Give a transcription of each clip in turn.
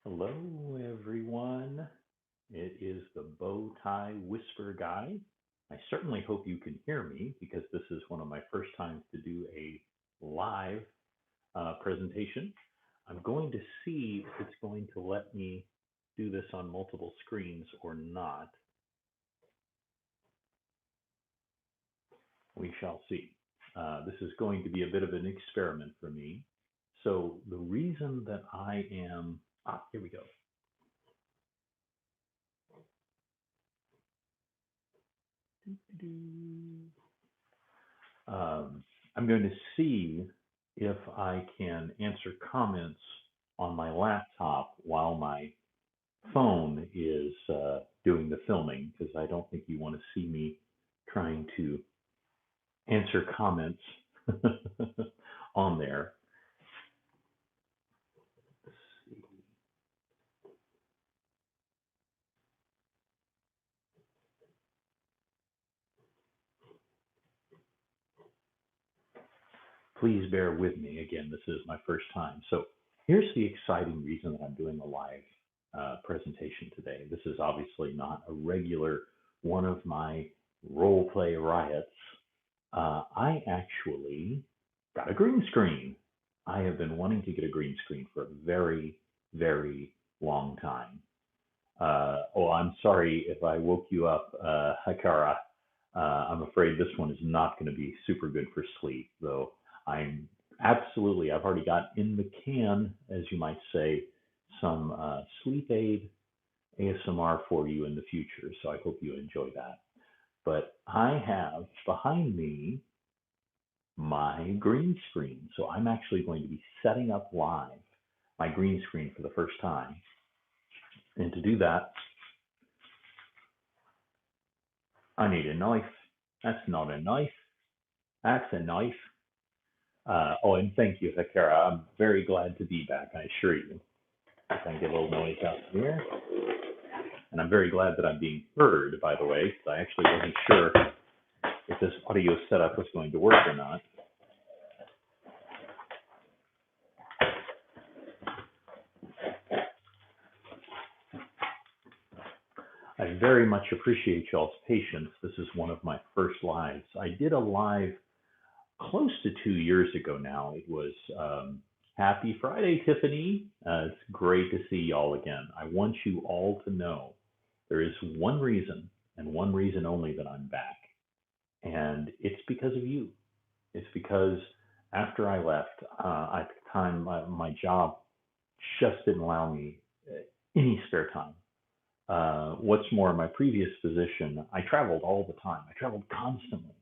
Hello, everyone. It is the Bow Tie Whisper Guy. I certainly hope you can hear me because this is one of my first times to do a live presentation. I'm going to see if it's going to let me do this on multiple screens or not. We shall see. This is going to be a bit of an experiment for me. So the reason that I am, here we go. I'm going to see if I can answer comments on my laptop while my phone is doing the filming, because I don't think you want to see me trying to answer comments on there. Please bear with me. Again, this is my first time. So here's the exciting reason that I'm doing a live presentation today. This is obviously not a regular one of my role play riots. I actually got a green screen. I have been wanting to get a green screen for a very, very long time. I'm sorry if I woke you up, Hikara. I'm afraid this one is not going to be super good for sleep, though. I've already got in the can, as you might say, some sleep aid ASMR for you in the future. So I hope you enjoy that. But I have behind me my green screen. So I'm actually going to be setting up live my green screen for the first time. And to do that, I need a knife. That's not a knife. That's a knife. And thank you, Hikara. I'm very glad to be back, I assure you. I can get a little noise out here. And I'm very glad that I'm being heard, by the way, because I actually wasn't sure if this audio setup was going to work or not. I very much appreciate y'all's patience. This is one of my first lives. I did a live close to 2 years ago now. It was Happy Friday, Tiffany. It's great to see y'all again. I want you all to know there is one reason and one reason only that I'm back. And it's because of you. It's because after I left, at the time, my job just didn't allow me any spare time. What's more, my previous position, I traveled all the time. I traveled constantly.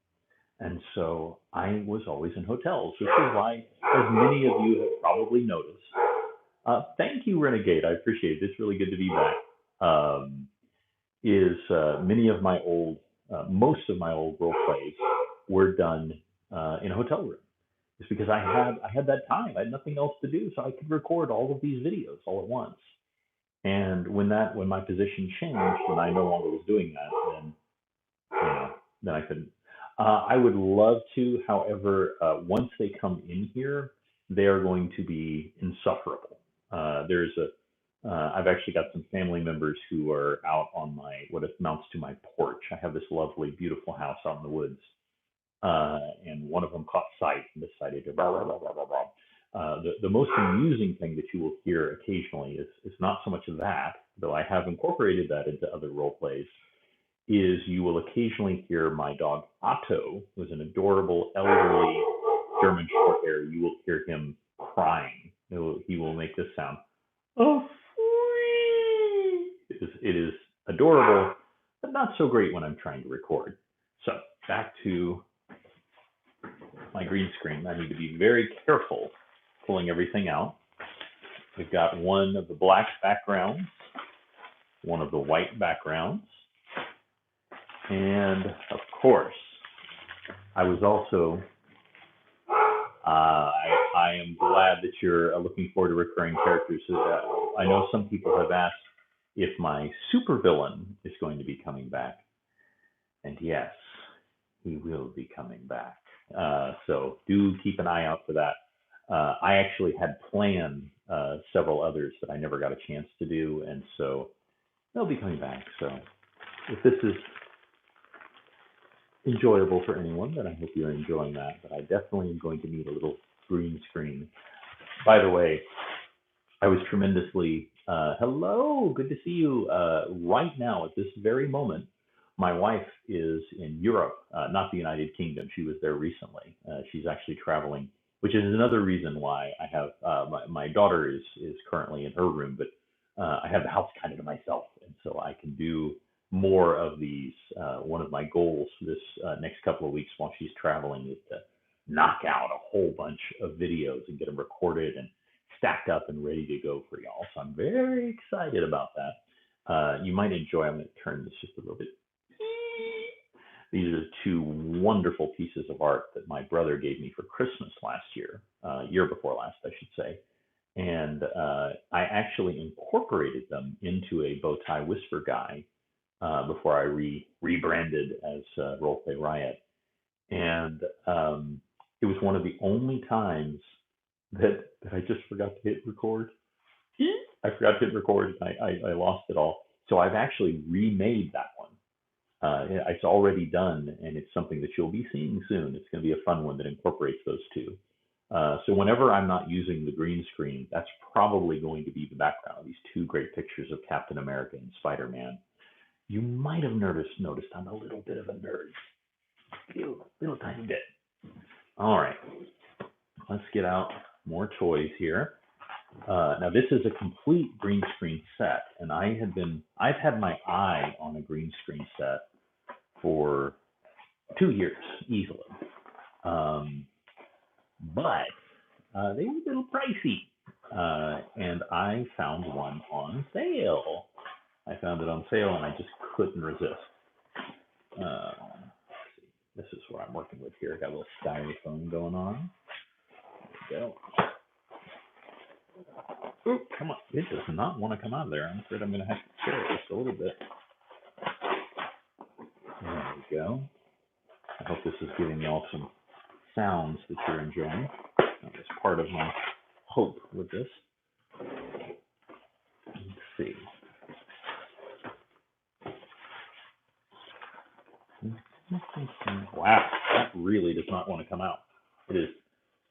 And so I was always in hotels, which is why, as many of you have probably noticed. Thank you, Renegade. I appreciate it. It's really good to be back. Most of my old role plays were done in a hotel room. It's because I had that time. I had nothing else to do, so I could record all of these videos all at once. And when my position changed, when I no longer was doing that, then I couldn't. I would love to, however, once they come in here, they are going to be insufferable. I've actually got some family members who are out on what amounts to my porch. I have this lovely, beautiful house out in the woods. And one of them caught sight and decided to blah, blah, blah, blah, blah, blah. The most amusing thing that you will hear occasionally is not so much of that, though I have incorporated that into other role plays, is you will occasionally hear my dog Otto, who's an adorable elderly German short hair. You will hear him crying. He will make this sound. Oh, it is adorable, but not so great when I'm trying to record. So back to my green screen. I need to be very careful pulling everything out. We've got one of the black backgrounds, one of the white backgrounds, and of course, I was also, I am glad that you're looking forward to recurring characters. I know some people have asked if my supervillain is going to be coming back. And yes, he will be coming back. So do keep an eye out for that. I actually had planned several others that I never got a chance to do, and so they'll be coming back. So if this is enjoyable for anyone, then I hope you're enjoying that. But I definitely am going to need a little green screen. By the way, I was tremendously, hello, good to see you. Right now, at this very moment, my wife is in Europe, not the United Kingdom. She was there recently. She's actually traveling, which is another reason why I have, my daughter is currently in her room, but I have the house kind of to myself. And so I can do more of these. One of my goals this next couple of weeks while she's traveling is to knock out a whole bunch of videos and get them recorded and stacked up and ready to go for y'all. So I'm very excited about that. You might enjoy. I'm going to turn this just a little bit. These are two wonderful pieces of art that my brother gave me for Christmas last year, year before last, I should say. And I actually incorporated them into a bow tie whisper guy before I rebranded as Roleplay Riot. And it was one of the only times that I just forgot to hit record. I forgot to hit record. I lost it all. So I've actually remade that one. It's already done, and it's something that you'll be seeing soon. It's going to be a fun one that incorporates those two. So whenever I'm not using the green screen, that's probably going to be the background of these two great pictures of Captain America and Spider-Man. You might have noticed I'm a little bit of a nerd. Little tiny bit. All right, let's get out more toys here. Now this is a complete green screen set, and I've had my eye on a green screen set for 2 years easily. But they were a little pricey, and I found one on sale. I found it on sale, and I just couldn't resist. This is what I'm working with here. I got a little styrofoam going on. There we go. Ooh, come on. It does not want to come out of there. I'm afraid I'm going to have to share it just a little bit. There we go. I hope this is giving y'all some sounds that you're enjoying. That's part of my hope with this. Let's see. Wow, that really does not want to come out. It is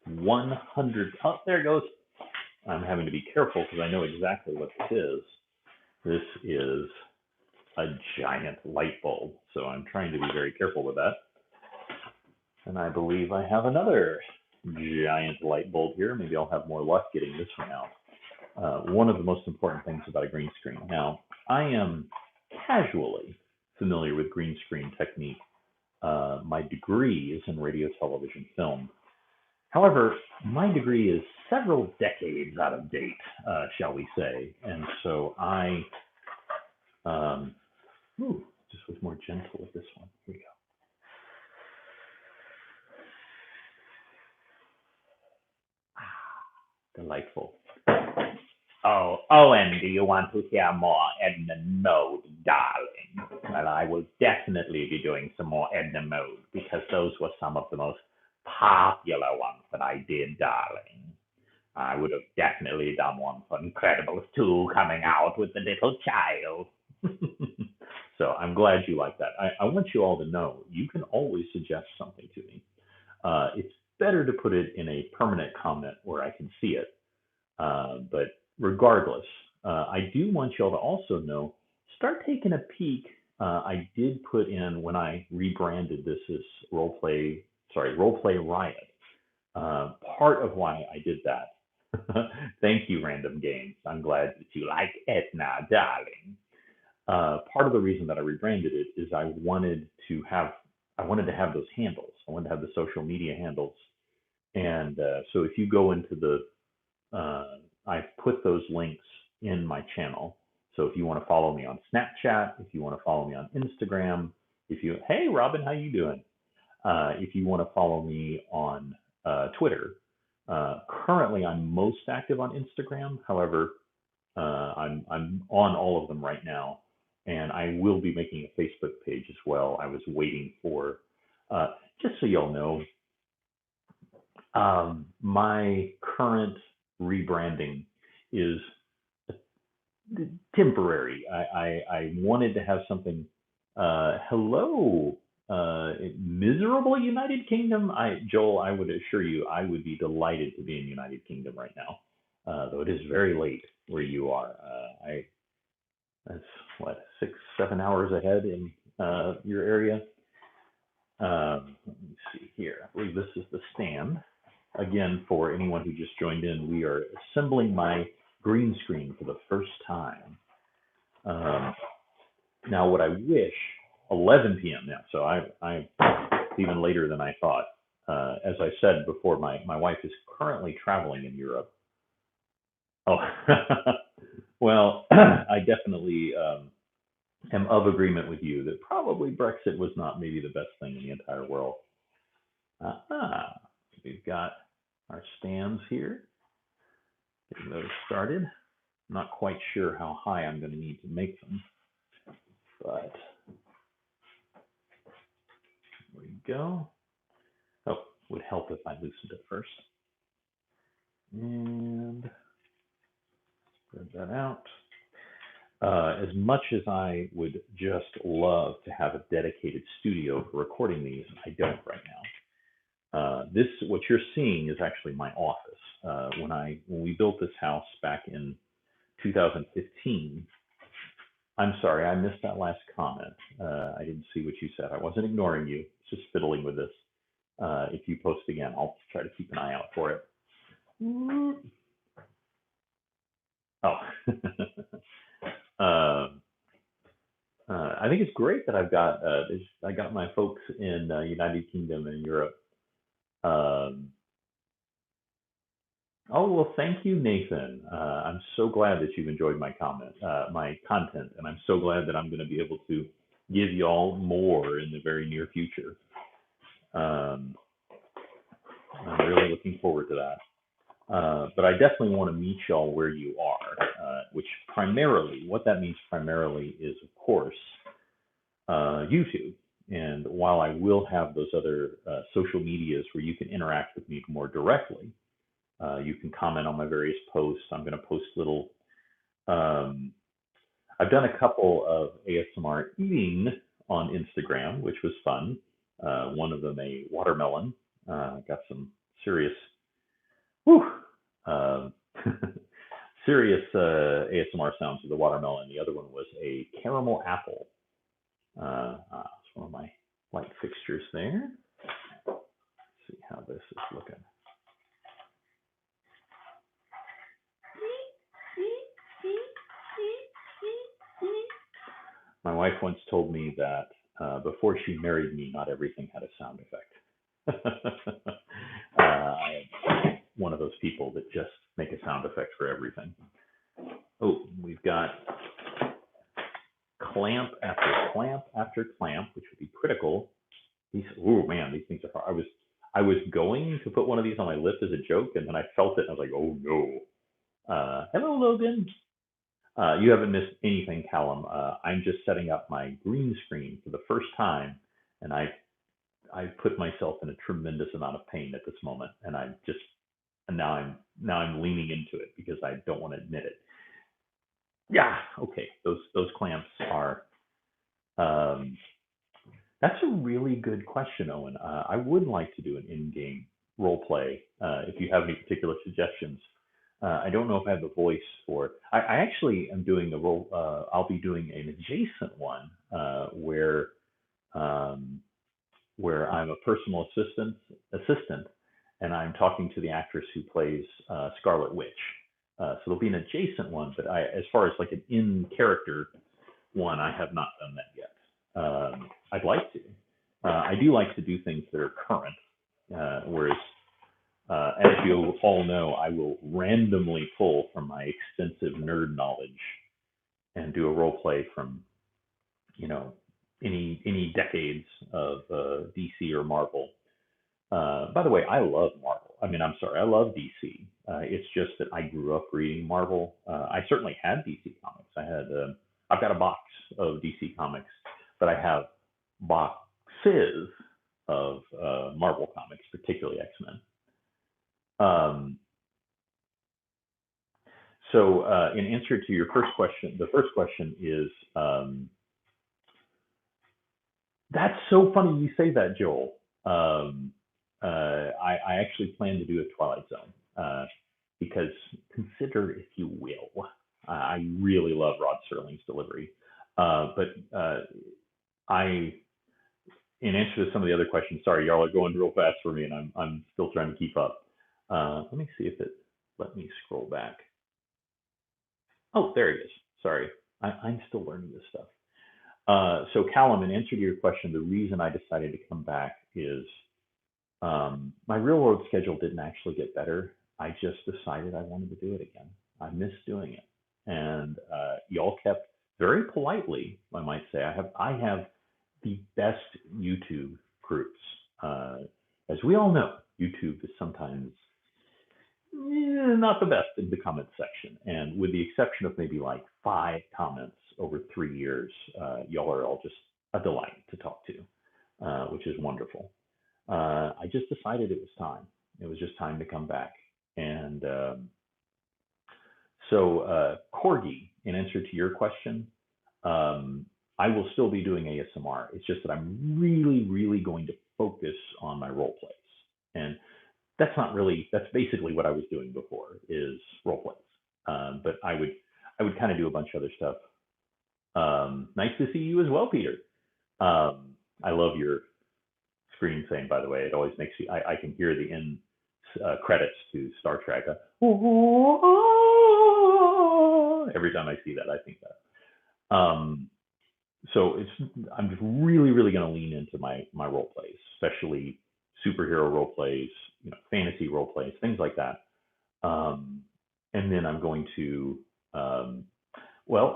100. Oh, there it goes. I'm having to be careful because I know exactly what this is. This is a giant light bulb, so I'm trying to be very careful with that. And I believe I have another giant light bulb here. Maybe I'll have more luck getting this one out. One of the most important things about a green screen. Now, I am casually familiar with green screen technique. My degree is in radio, television, film. However, my degree is several decades out of date, shall we say. And so I just was more gentle with this one. Here we go. Delightful. Oh, and do you want to hear more Edna Mode, darling? Well, I will definitely be doing some more Edna Mode because those were some of the most popular ones that I did, darling. I would have definitely done one for Incredibles 2 coming out with the little child. So I'm glad you like that. I want you all to know you can always suggest something to me. It's better to put it in a permanent comment where I can see it. But regardless, I do want y'all to also know, start taking a peek. I did put in, when I rebranded this as Roleplay Riot. Part of why I did that, thank you, Random Games. I'm glad that you like Edna, darling. Part of the reason that I rebranded it is I wanted to have those handles. I wanted to have the social media handles. And so if you go into the I've put those links in my channel. So if you want to follow me on Snapchat, if you want to follow me on Instagram, hey Robin, how you doing? If you want to follow me on Twitter, currently I'm most active on Instagram. However, I'm on all of them right now, and I will be making a Facebook page as well. I was waiting for, just so y'all know, My current rebranding is temporary. I wanted to have something. Hello, miserable United Kingdom. Joel, I would assure you, I would be delighted to be in United Kingdom right now, though it is very late where you are. That's what 6, 7 hours ahead in your area. Let me see here. I believe this is the stand. Again, for anyone who just joined in, we are assembling my green screen for the first time. Now, what I wish, 11 p.m. now, so I'm even later than I thought. As I said before, my wife is currently traveling in Europe. Oh, well, I definitely am of agreement with you that probably Brexit was not maybe the best thing in the entire world. We've got our stands here. Getting those started. Not quite sure how high I'm going to need to make them, but there we go. Oh, would help if I loosened it first. And spread that out. As much as I would just love to have a dedicated studio for recording these, I don't right now. This, what you're seeing, is actually my office. When we built this house back in 2015, I'm sorry, I missed that last comment. I didn't see what you said. I wasn't ignoring you, just fiddling with this. If you post again, I'll try to keep an eye out for it. Oh. I think it's great that I got my folks in United Kingdom and Europe. Oh, well, thank you, Nathan. I'm so glad that you've enjoyed my content, and I'm so glad that I'm going to be able to give you all more in the very near future. I'm really looking forward to that. But I definitely want to meet y'all where you are, which what that means primarily is, of course, YouTube. And while I will have those other social medias where you can interact with me more directly, you can comment on my various posts. I'm going to post little, I've done a couple of ASMR eating on Instagram, which was fun. One of them, a watermelon, got some serious, serious ASMR sounds with the watermelon. The other one was a caramel apple. It's one of my light fixtures there. Let's see how this is looking. My wife once told me that before she married me, not everything had a sound effect. I'm one of those people that just make a sound effect for everything. Oh, we've got clamp after clamp after clamp, which would be critical. These things are hard. I was going to put one of these on my lip as a joke, and then I felt it, and I was like, oh no. Hello, Logan. You haven't missed anything, Callum. I'm just setting up my green screen for the first time, and I put myself in a tremendous amount of pain at this moment, and now I'm leaning into it because I don't want to admit it. Yeah, okay. Those clamps are. That's a really good question, Owen. I would like to do an in-game role play. If you have any particular suggestions. I don't know if I have the voice for it. I actually am doing a role. I'll be doing an adjacent one where I'm a personal assistant, and I'm talking to the actress who plays Scarlet Witch. So there'll be an adjacent one, but as far as like an in-character one, I have not done that yet. I'd like to. I do like to do things that are current, whereas as you all know, I will randomly pull from my extensive nerd knowledge and do a role play from, any decades of DC or Marvel. By the way, I love Marvel. I'm sorry, I love DC. It's just that I grew up reading Marvel. I certainly had DC comics. I've got a box of DC comics, but I have boxes of Marvel comics, particularly X-Men. Um, so in answer to your first question, the first question is, that's so funny you say that, Joel. I actually plan to do a Twilight Zone because consider, if you will, I really love Rod Serling's delivery. But in answer to some of the other questions, sorry, y'all are going real fast for me, and I'm still trying to keep up. Let me see if it let me scroll back. Oh, there it is. Sorry, I'm still learning this stuff. So Callum, in answer to your question, the reason I decided to come back is my real world schedule didn't actually get better. I just decided I wanted to do it again. I miss doing it, and y'all kept very politely, I might say. I have the best YouTube groups. As we all know, YouTube is sometimes not the best in the comment section. And with the exception of maybe like 5 comments over 3 years, y'all are all just a delight to talk to, which is wonderful. I just decided it was time. It was just time to come back. And so, Corgi, in answer to your question, I will still be doing ASMR. It's just that I'm really, really going to focus on my role plays. And that's basically what I was doing before is role plays. But I would kind of do a bunch of other stuff. Nice to see you as well, Peter. I love your screen saying, by the way. It always makes you, I can hear the end credits to Star Trek. Every time I see that, I think that. So I'm just really, really going to lean into my role plays, especially superhero role plays, fantasy role plays, things like that. And then I'm going to,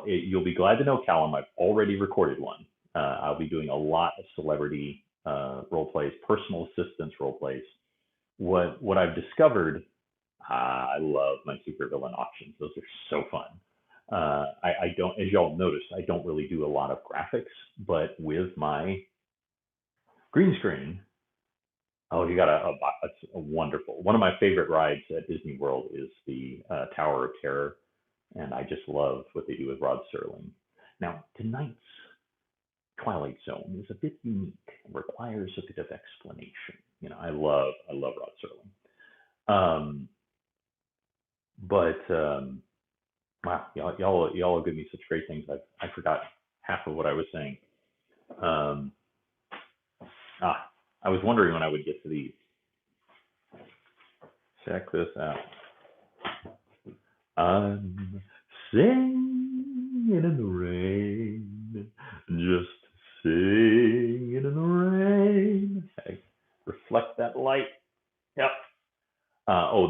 you'll be glad to know, Callum, I've already recorded one. I'll be doing a lot of celebrity role plays, personal assistance role plays. What I've discovered, I love my supervillain auctions. Those are so fun. I don't, as y'all noticed, I don't really do a lot of graphics, but with my green screen, oh, you got a wonderful. One of my favorite rides at Disney World is the Tower of Terror, and I just love what they do with Rod Serling. Now, tonight's Twilight Zone is a bit unique and requires a bit of explanation. I love Rod Serling. Wow, y'all give me such great things. I forgot half of what I was saying. I was wondering when I would get to these. Check this out. I'm singing in the rain, just singing in the rain. Okay. Reflect that light. Yep.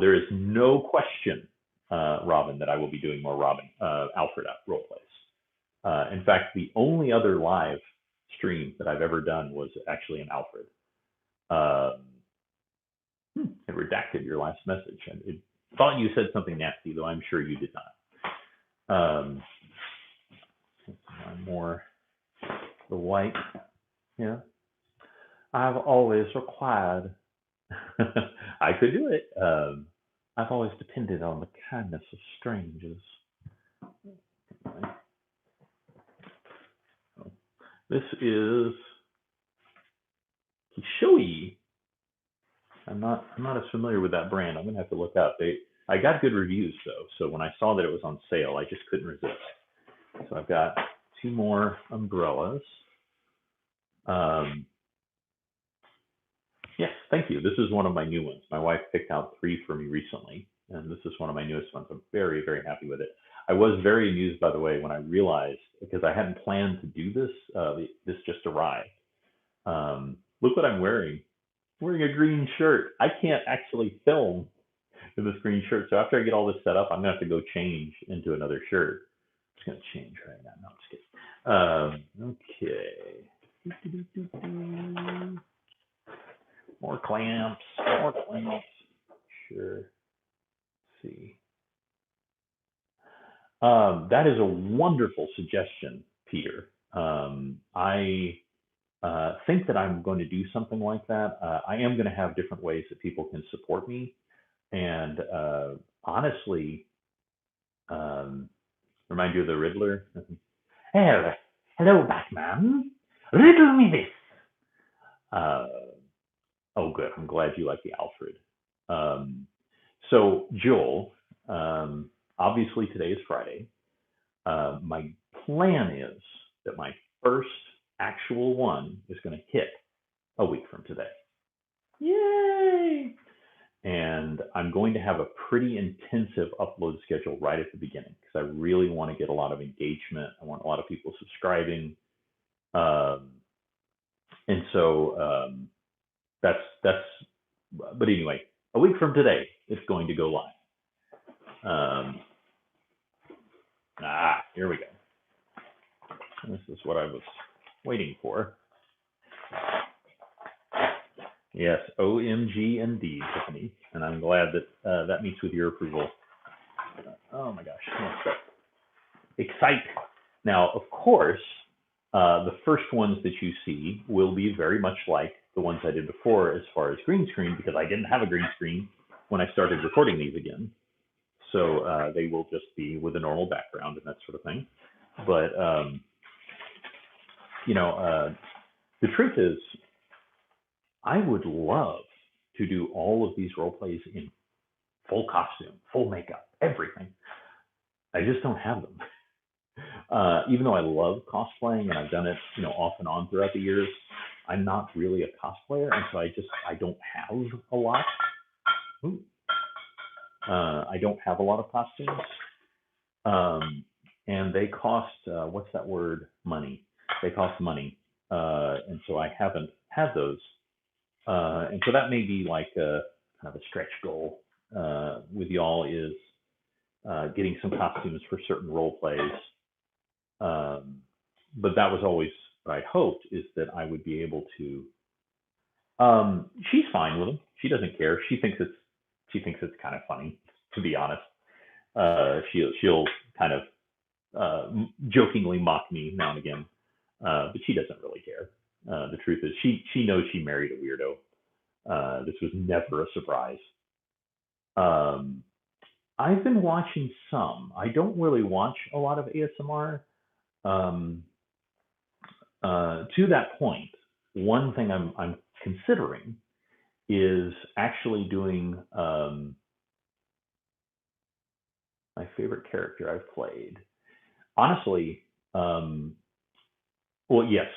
There is no question, Robin, that I will be doing more Alfred role plays. In fact, the only other live stream that I've ever done was actually an Alfred. It redacted your last message. It thought you said something nasty, though I'm sure you did not. More the white. Yeah. I've always required. I could do it. I've always depended on the kindness of strangers. This is Kishui. I'm not as familiar with that brand. I'm gonna have to look up. I got good reviews though, so when I saw that it was on sale, I just couldn't resist. So I've got 2 more umbrellas. Yes, thank you. This is one of my new ones. My wife picked out 3 for me recently, and this is one of my newest ones. I'm very, very happy with it. I was very amused, by the way, when I realized, because I hadn't planned to do this, this just arrived. Look what I'm wearing. I'm wearing a green shirt. I can't actually film in this green shirt, so after I get all this set up, I'm gonna have to go change into another shirt. It's gonna change right now. No, I'm just kidding. Okay. More clamps. Sure. Let's see. That is a wonderful suggestion, Peter. I think that I'm going to do something like that. I am going to have different ways that people can support me. And honestly, remind you of the Riddler? Hello, hello, Batman. Riddle me this. Uh, oh, good. I'm glad you like the Alfred. Um, so, Joel, obviously today is Friday. My plan is that my first actual one is going to hit a week from today. Yay! And I'm going to have a pretty intensive upload schedule right at the beginning because I really want to get a lot of engagement. I want a lot of people subscribing. And so that's. But anyway, a week from today, it's going to go live. Here we go. This is what I was waiting for. Yes, OMG indeed, Tiffany. And I'm glad that that meets with your approval. Oh my gosh. Excite. Now, of course, the first ones that you see will be very much like the ones I did before as far as green screen, because I didn't have a green screen when I started recording these again. So they will just be with a normal background and that sort of thing. But, the truth is, I would love to do all of these role plays in full costume, full makeup, everything. I just don't have them. Even though I love cosplaying and I've done it, off and on throughout the years, I'm not really a cosplayer, and so I don't have a lot. I don't have a lot of costumes, and they cost what's that word? Money. They cost money, and so I haven't had those. And so that may be like a kind of a stretch goal with y'all is getting some costumes for certain role plays. But that was always what I hoped, is that I would be able to. She's fine with them. She doesn't care. She thinks it's kind of funny, to be honest. She'll kind of jokingly mock me now and again, but she doesn't really care. The truth is, she knows she married a weirdo. This was never a surprise. I've been watching some. I don't really watch a lot of ASMR. To that point, one thing I'm considering is actually doing my favorite character I've played. Honestly, well, yes,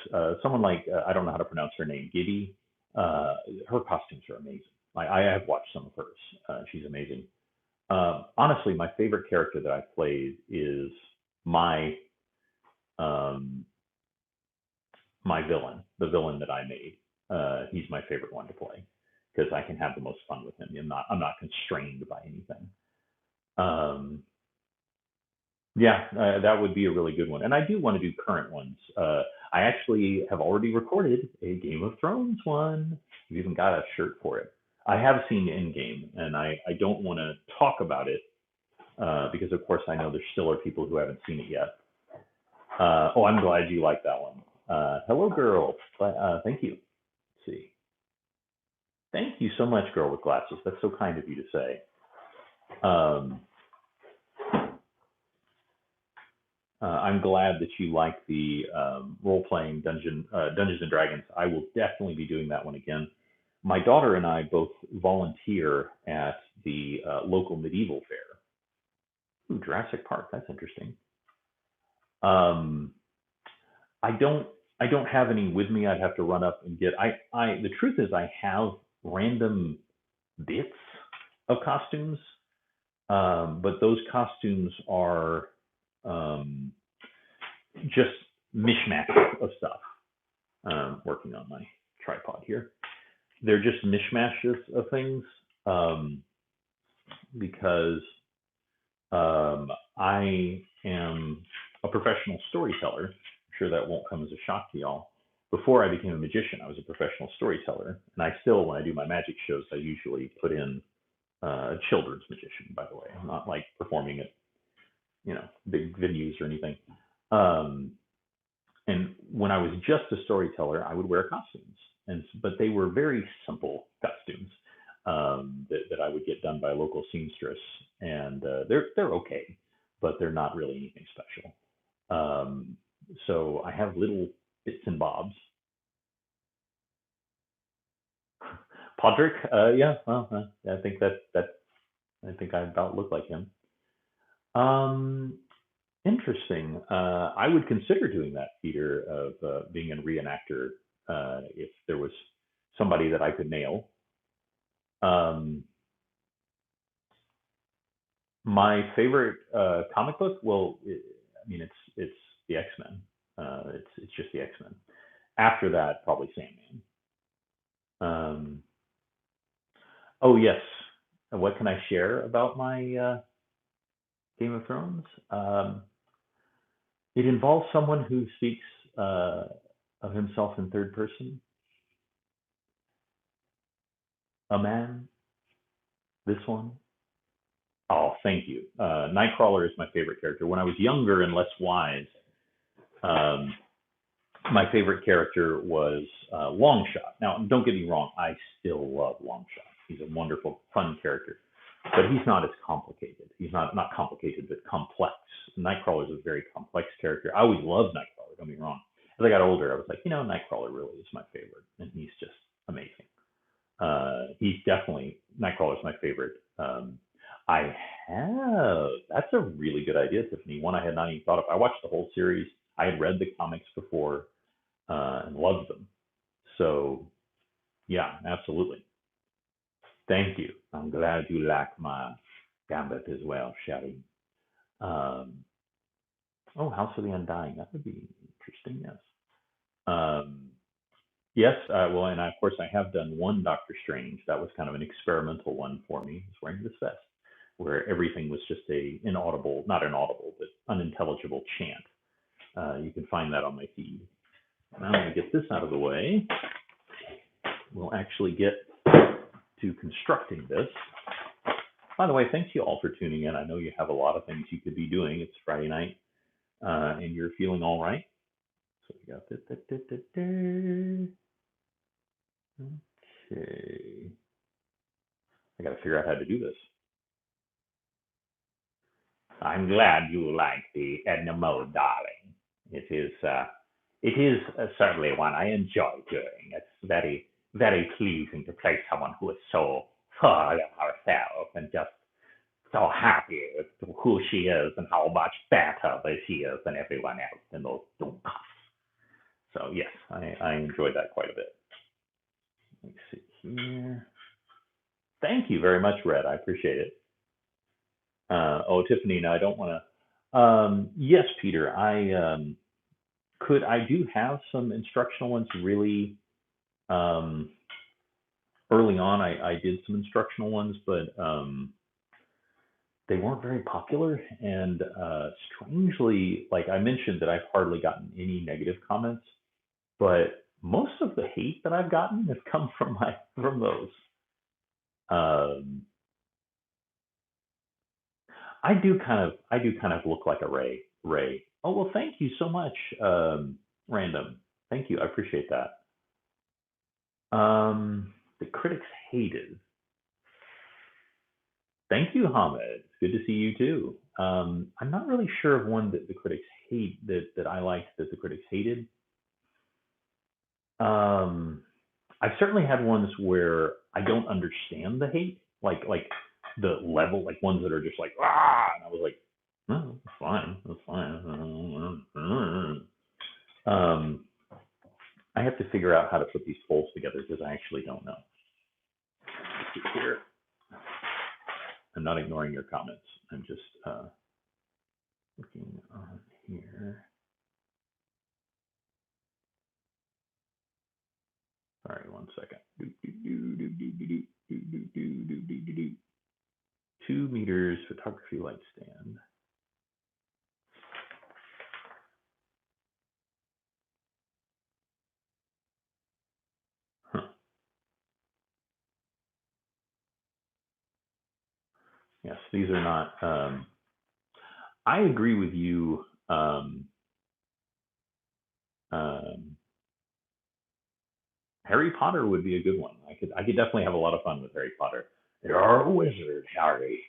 someone like I don't know how to pronounce her name, Gibby. Her costumes are amazing. I have watched some of hers. She's amazing. Honestly, my favorite character that I've played is my villain, the villain that I made. He's my favorite one to play because I can have the most fun with him. I'm not constrained by anything. That would be a really good one. And I do want to do current ones. I actually have already recorded a Game of Thrones one. I've even got a shirt for it. I have seen Endgame, and I don't want to talk about it because, of course, I know there still are people who haven't seen it yet. I'm glad you like that one. Hello, girl. Thank you. Let's see. Thank you so much, girl with glasses. That's so kind of you to say. I'm glad that you like the role-playing Dungeons and Dragons. I will definitely be doing that one again. My daughter and I both volunteer at the local medieval fair. Ooh, Jurassic Park. That's interesting. I don't have any with me. I'd have to run up and get. The truth is, I have random bits of costumes, but those costumes are just mishmash of stuff. Working on my tripod here. They're just mishmashes of things because I am a professional storyteller. I'm sure that won't come as a shock to y'all. Before I became a magician, I was a professional storyteller, and I still, when I do my magic shows, I usually put in a children's magician. By the way, I'm not like performing at big venues or anything. And when I was just a storyteller, I would wear costumes, but they were very simple costumes. that I would get done by a local seamstress, and they're okay, but they're not really anything special. So I have little bits and bobs. Podrick, yeah, well, I think I think I about look like him. Um, Interesting. I would consider doing that, Peter, of being a reenactor if there was somebody that I could nail. Um, my favorite comic book, well, I mean, it's the X Men. It's just the X Men. After that, probably Sandman. Um, oh yes. What can I share about my Game of Thrones? It involves someone who speaks uh, of himself in third person. A man. This one. Oh, thank you. Nightcrawler is my favorite character. When I was younger and less wise, um, my favorite character was Longshot. Now, don't get me wrong, I still love Longshot. He's a wonderful, fun character, but he's not as complicated. He's not complicated, but complex. Nightcrawler is a very complex character. I always loved Nightcrawler. Don't get me wrong. As I got older, I was like, Nightcrawler really is my favorite, and he's just amazing. He's definitely Nightcrawler's my favorite. I have. That's a really good idea, Tiffany. One I had not even thought of. I watched the whole series. I had read the comics before and loved them. So yeah, absolutely. Thank you. I'm glad you like my gambit as well, Sherry. Um, oh, House of the Undying. That would be interesting. Yes. Um, yes. Well, and of course, I have done one Doctor Strange. That was kind of an experimental one for me. He's wearing this vest, where everything was just a inaudible, not inaudible, but unintelligible chant. You can find that on my feed. Now I'm going to get this out of the way. We'll actually get to constructing this. By the way, thanks you all for tuning in. I know you have a lot of things you could be doing. It's Friday night, and you're feeling all right. So we got this. Okay. I got to figure out how to do this. I'm glad you like the Edna mode, darling. It is certainly one I enjoy doing. It's very, very pleasing to play someone who is so full of herself and just so happy with who she is and how much better that she is than everyone else in those doompuffs. So yes, I enjoyed that quite a bit. Let's see here. Thank you very much, Red. I appreciate it. Oh, Tiffany, no, I don't want to. Yes, Peter, I do have some instructional ones really um, early on. I did some instructional ones, but they weren't very popular. And strangely, like I mentioned, that I've hardly gotten any negative comments, but most of the hate that I've gotten has come from those. Um, I do kind of look like a Ray. Oh well, thank you so much, Random. Thank you, I appreciate that. The critics hated. Thank you, Hamid. It's good to see you too. I'm not really sure of one that the critics hate that I liked that the critics hated. Um, I've certainly had ones where I don't understand the hate, like the level, like ones that are just like ah, and I was like, no, that's fine, that's fine. Um, I have to figure out how to put these polls together because I actually don't know. Here, I'm not ignoring your comments. I'm just looking on here. Sorry, one second. 2 meters photography light stand. Huh. Yes, these are not. I agree with you. Um, Harry Potter would be a good one. I could definitely have a lot of fun with Harry Potter. You're a wizard, Harry.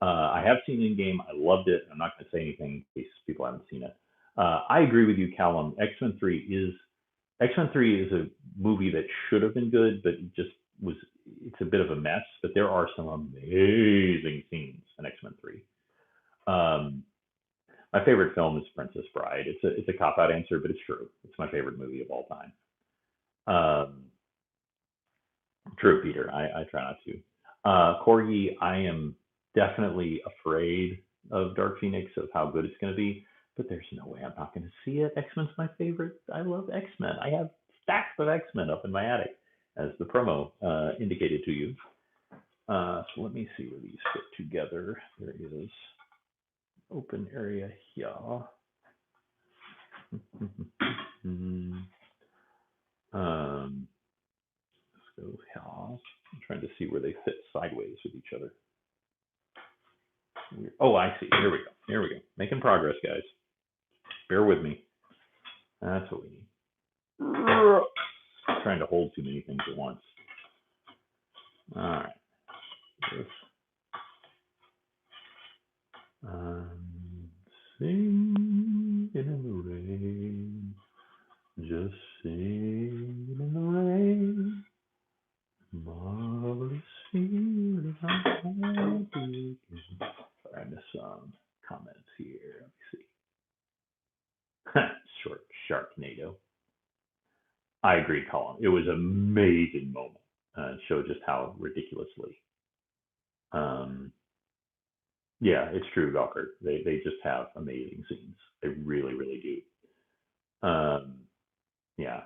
I have seen Endgame. I loved it. I'm not going to say anything in case people haven't seen it. I agree with you, Callum. X-Men 3 is a movie that should have been good, but it just was. It's a bit of a mess. But there are some amazing scenes in X-Men 3. Um, my favorite film is Princess Bride. It's a cop out answer, but it's true. It's my favorite movie of all time. Um, True, Peter. I try not to. Corgi, I am definitely afraid of Dark Phoenix, of how good it's going to be, but there's no way I'm not going to see it. X Men's my favorite. I love X Men. I have stacks of X Men up in my attic, as the promo indicated to you. So let me see where these fit together. There is open area here. Let's go here. I'm trying to see where they fit sideways with each other. Oh, I see. Here we go. Here we go. Making progress, guys. Bear with me. That's what we need. Trying to hold too many things at once. All right. This. Singing in the rain, just singing in the rain. Marvelous feeling, I'm happy. Sorry, I missed some comments here. Let me see. Short Sharknado. I agree, Colin. It was an amazing moment. It showed just how ridiculously. Yeah, it's true, Valkyr. They just have amazing scenes. They really, really do. Yeah,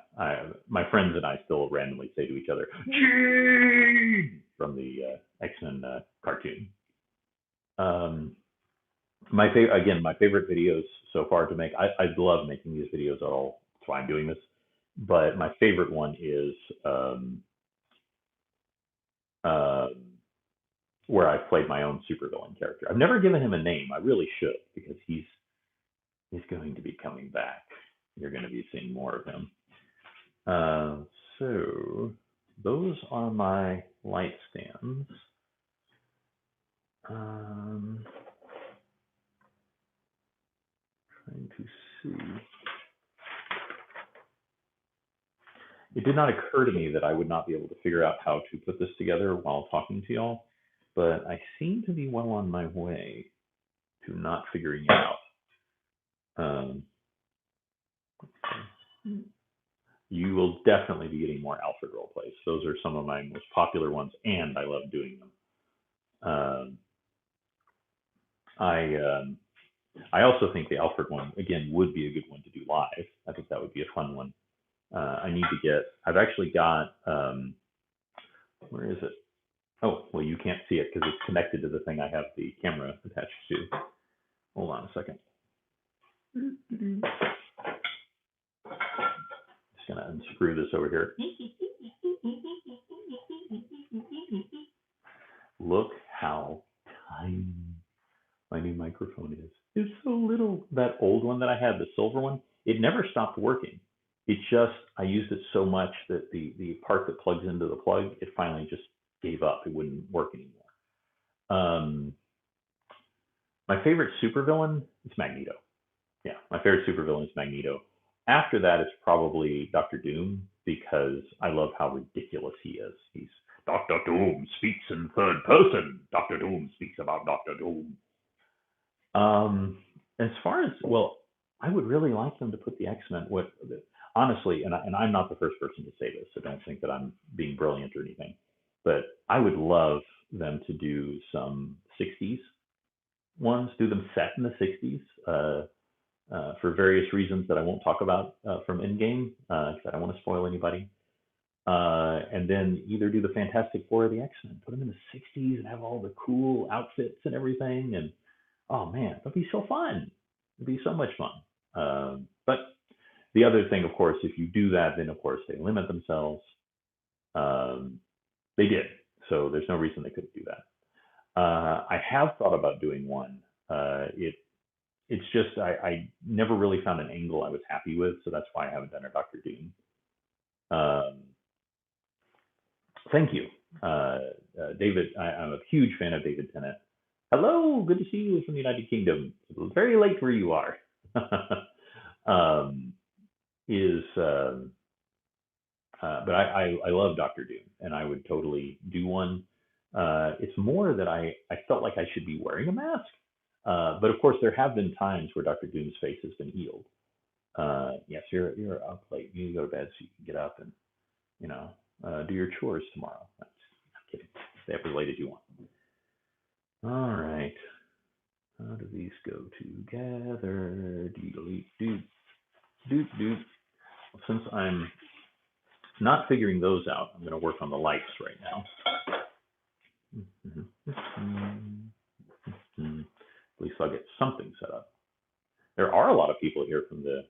my friends and I still randomly say to each other, "Gene!" from the X-Men cartoon. My favorite videos so far to make. I love making these videos at all. That's why I'm doing this. But my favorite one is where I played my own supervillain character. I've never given him a name. I really should, because he's going to be coming back. You're going to be seeing more of him. So those are my light stands. Trying to see. It did not occur to me that I would not be able to figure out how to put this together while talking to y'all, but I seem to be well on my way to not figuring it out. You will definitely be getting more Alfred role plays. Those are some of my most popular ones, and I love doing them. I also think the Alfred one, again, would be a good one to do live. I think that would be a fun one. I've actually got, where is it? Oh, well, you can't see it because it's connected to the thing I have the camera attached to. Hold on a second. Just gonna unscrew this over here. Look how tiny my new microphone is. It's so little. That old one that I had, the silver one, it never stopped working. It just, I used it so much that the part that plugs into the plug, it finally just gave up. It wouldn't work anymore. My favorite supervillain is Magneto. Yeah, my favorite supervillain is Magneto. After that, it's probably Doctor Doom, because I love how ridiculous he is. He's Doctor Doom speaks in third person. Doctor Doom speaks about Doctor Doom. As far as, well, I would really like them to put the X-Men with, honestly, and I'm not the first person to say this, so don't think that I'm being brilliant or anything, but I would love them to do some 60s ones, do them set in the 60s, for various reasons that I won't talk about from Endgame, because I don't want to spoil anybody. And then either do the Fantastic Four or the X-Men, put them in the 60s and have all the cool outfits and everything, and oh man, that'd be so fun. It'd be so much fun. But the other thing, of course, if you do that, then of course they limit themselves. They did, so there's no reason they couldn't do that. I have thought about doing one. It's just I never really found an angle I was happy with, so that's why I haven't done a Doctor Doom. Thank you, David. I'm a huge fan of David Tennant. Hello, good to see you from the United Kingdom. Very late where you are. um, is But I love Doctor Doom, and I would totally do one. It's more that I felt like I should be wearing a mask. But of course, there have been times where Doctor Doom's face has been healed. Yes, you're up late. You need to go to bed so you can get up and you know do your chores tomorrow. I'm kidding. Stay up as late as you want. All right. How do these go together? Delete, doot, doot, doot. Since I'm not figuring those out, I'm going to work on the lights right now. At least I'll get something set up. There are a lot of people here from the.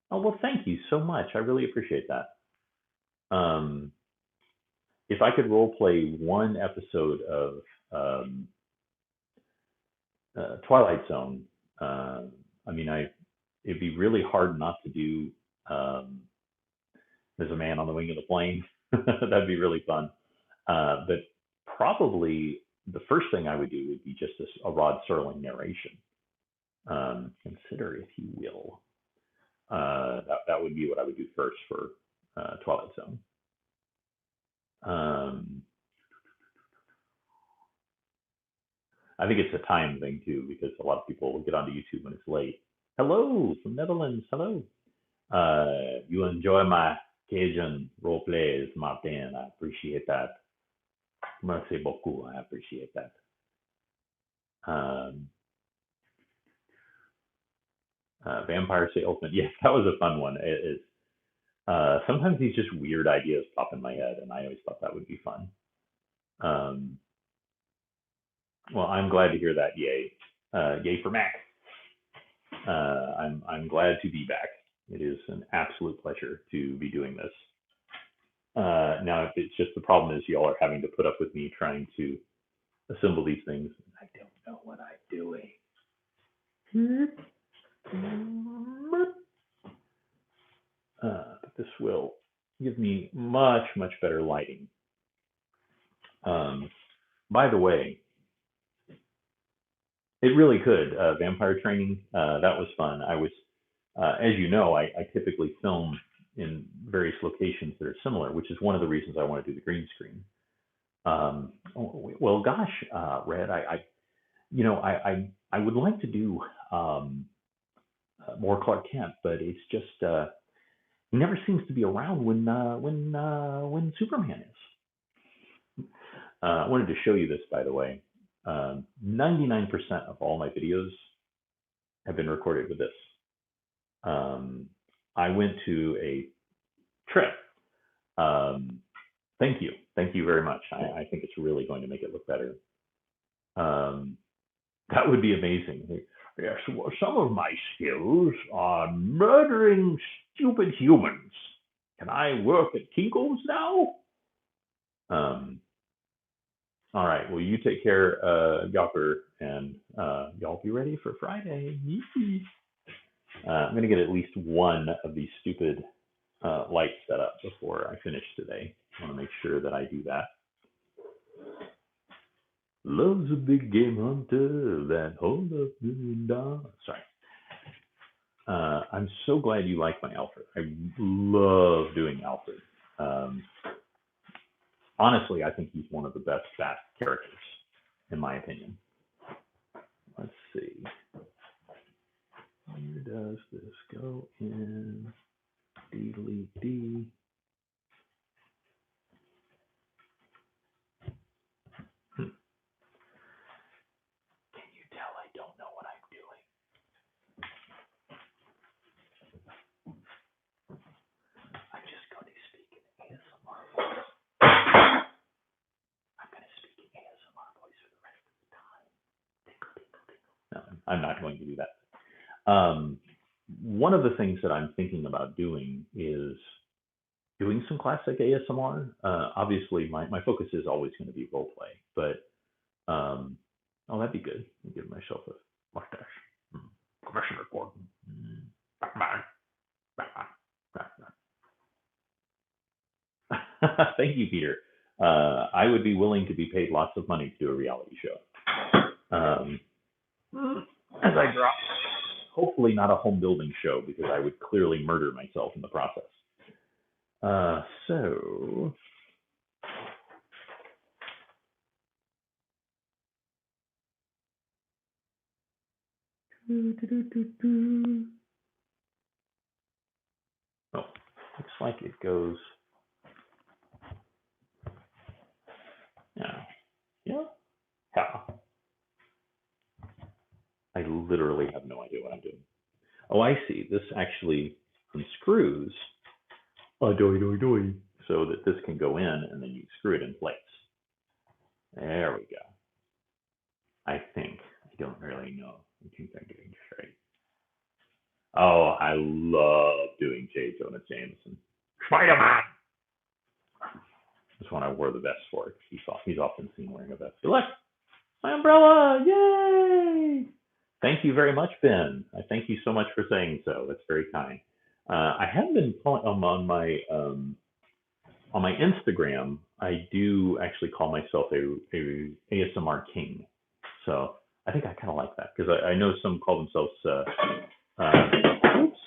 Oh well, thank you so much. I really appreciate that. If I could role play one episode of Twilight Zone, I mean, it'd be really hard not to do. There's a man on the wing of the plane. That'd be really fun. But probably the first thing I would do would be just a Rod Serling narration. Consider, if you will. That would be what I would do first for Twilight Zone. I think it's a time thing too, because a lot of people will get onto YouTube when it's late. Hello from Netherlands. Hello. You enjoy my Cajun role plays, Martin. I appreciate that. Merci beaucoup. I appreciate that. Vampire Salesman. Yes, that was a fun one. Sometimes these just weird ideas pop in my head, and I always thought that would be fun. Well, I'm glad to hear that. Yay. Yay for Mac. I'm glad to be back. It is an absolute pleasure to be doing this. Now, it's just the problem is y'all are having to put up with me trying to assemble these things. I don't know what I'm doing. But this will give me much, much better lighting. By the way, it really could. Vampire training, that was fun. I was, as you know, I typically film in various locations that are similar, which is one of the reasons I want to do the green screen. Well, gosh, Red, I would like to do more Clark Kent, but it's just he never seems to be around when Superman is. I wanted to show you this, by the way. 99% of all my videos have been recorded with this. I went to a trip. Thank you very much. I think it's really going to make it look better. That would be amazing. Yes, well, some of my skills are murdering stupid humans. Can I work at Kinko's now? All right. Well, you take care, Yopper, and y'all be ready for Friday. I'm going to get at least one of these stupid lights set up before I finish today. I want to make sure that I do that. Loves a big game hunter that holds $1 million. Sorry. I'm so glad you like my Alfred. I love doing Alfred. Honestly, I think he's one of the best Bat characters, in my opinion. Let's see. Where does this go in? Delete D. Can you tell I don't know what I'm doing? I'm just going to speak in ASMR voice. I'm going to speak in ASMR voice for the rest of the time. Tinkle, tinkle, tinkle. No, I'm not going to do that. One of the things that I'm thinking about doing is doing some classic ASMR. Obviously, my focus is always going to be role play, but oh, that'd be good. I'll give myself a mustache. Commissioner Gordon. Thank you, Peter. I would be willing to be paid lots of money to do a reality show. As I drop, hopefully not a home building show because I would clearly murder myself in the process. So. Oh, looks like it goes. Yeah. I literally have no idea what I'm doing. Oh, I see. This actually unscrews so that this can go in and then you screw it in place. There we go. I think. I don't really know. I think I'm getting straight. Oh, I love doing J. Jonah Jameson. Spider-Man! That's one I wore the vest for. He's often seen wearing a vest. Look, my umbrella! Yay! Thank you very much, Ben. I thank you so much for saying so. That's very kind. I have been on my Instagram. I do actually call myself a ASMR king. So I think I kind of like that because I know some call themselves. Oops!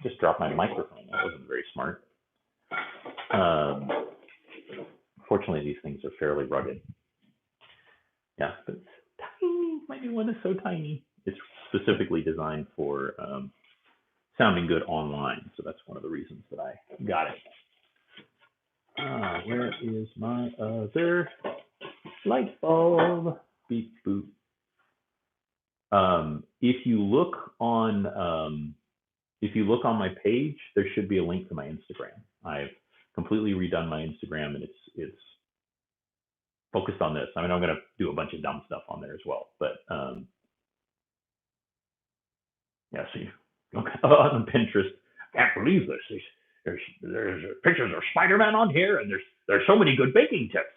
Just dropped my microphone. That wasn't very smart. Fortunately, these things are fairly rugged. Yeah, but it's tiny. My new one is so tiny. It's specifically designed for sounding good online. So that's one of the reasons that I got it. Where is my other light bulb? Beep boop. If you look on my page, there should be a link to my Instagram. I've completely redone my Instagram, and it's focused on this. I mean, I'm going to do a bunch of dumb stuff on there as well, but yeah. See, on Pinterest, I can't believe this. There's pictures of Spider-Man on here, and there's so many good baking tips.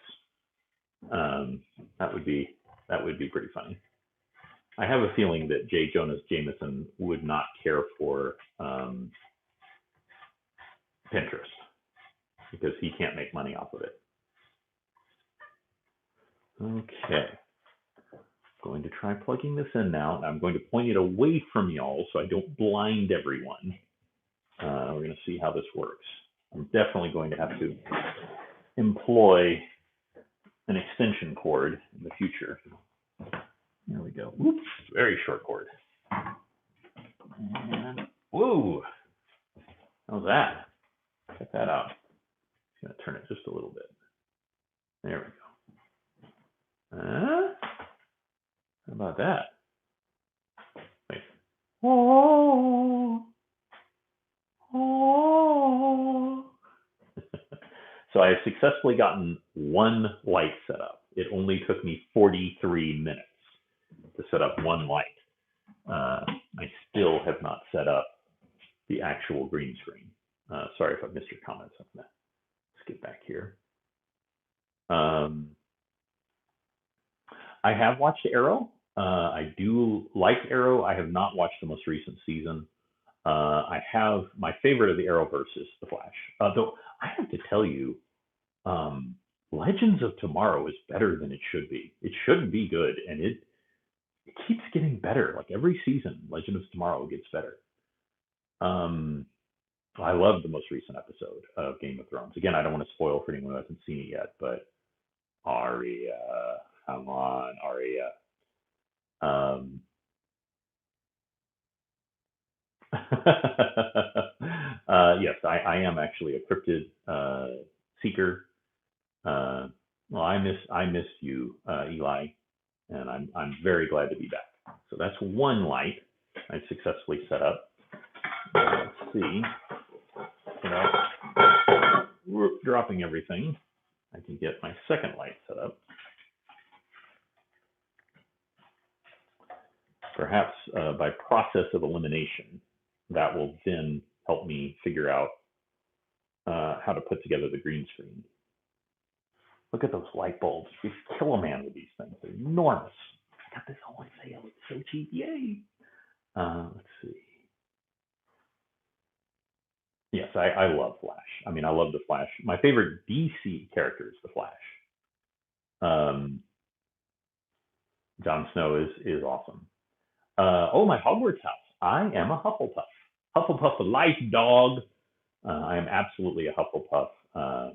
That would be pretty funny. I have a feeling that J. Jonah Jameson would not care for Pinterest because he can't make money off of it. Okay. Going to try plugging this in now. I'm going to point it away from y'all so I don't blind everyone. We're going to see how this works. I'm definitely going to have to employ an extension cord in the future. There we go. Oops, very short cord. And whoa, how's that? Check that out. I'm going to turn it just a little bit. There we go. How about that? Wait. Oh. So I have successfully gotten one light set up. It only took me 43 minutes to set up one light. I still have not set up the actual green screen. Sorry if I missed your comments. I'm going to skip back here. I have watched Arrow. I do like Arrow. I have not watched the most recent season. I have my favorite of the Arrowverse is The Flash. Though I have to tell you, Legends of Tomorrow is better than it should be. It shouldn't be good, and it keeps getting better. Like every season, Legend of Tomorrow gets better. I love the most recent episode of Game of Thrones. Again, I don't want to spoil for anyone who hasn't seen it yet, but Arya, come on, Arya. Yes, I am actually a cryptid seeker. Well, I miss you, Eli, and I'm very glad to be back. So that's one light I successfully set up. Let's see, dropping everything. I can get my second light set up. Perhaps by process of elimination, that will then help me figure out how to put together the green screen. Look at those light bulbs. We kill a man with these things. They're enormous. I got this all on sale. It's so cheap. Yay. Let's see. Yes, I love Flash. I mean, I love the Flash. My favorite DC character is the Flash. Um, Jon Snow is awesome. Oh, my Hogwarts house. I am a Hufflepuff. Hufflepuff for life, dog. I am absolutely a Hufflepuff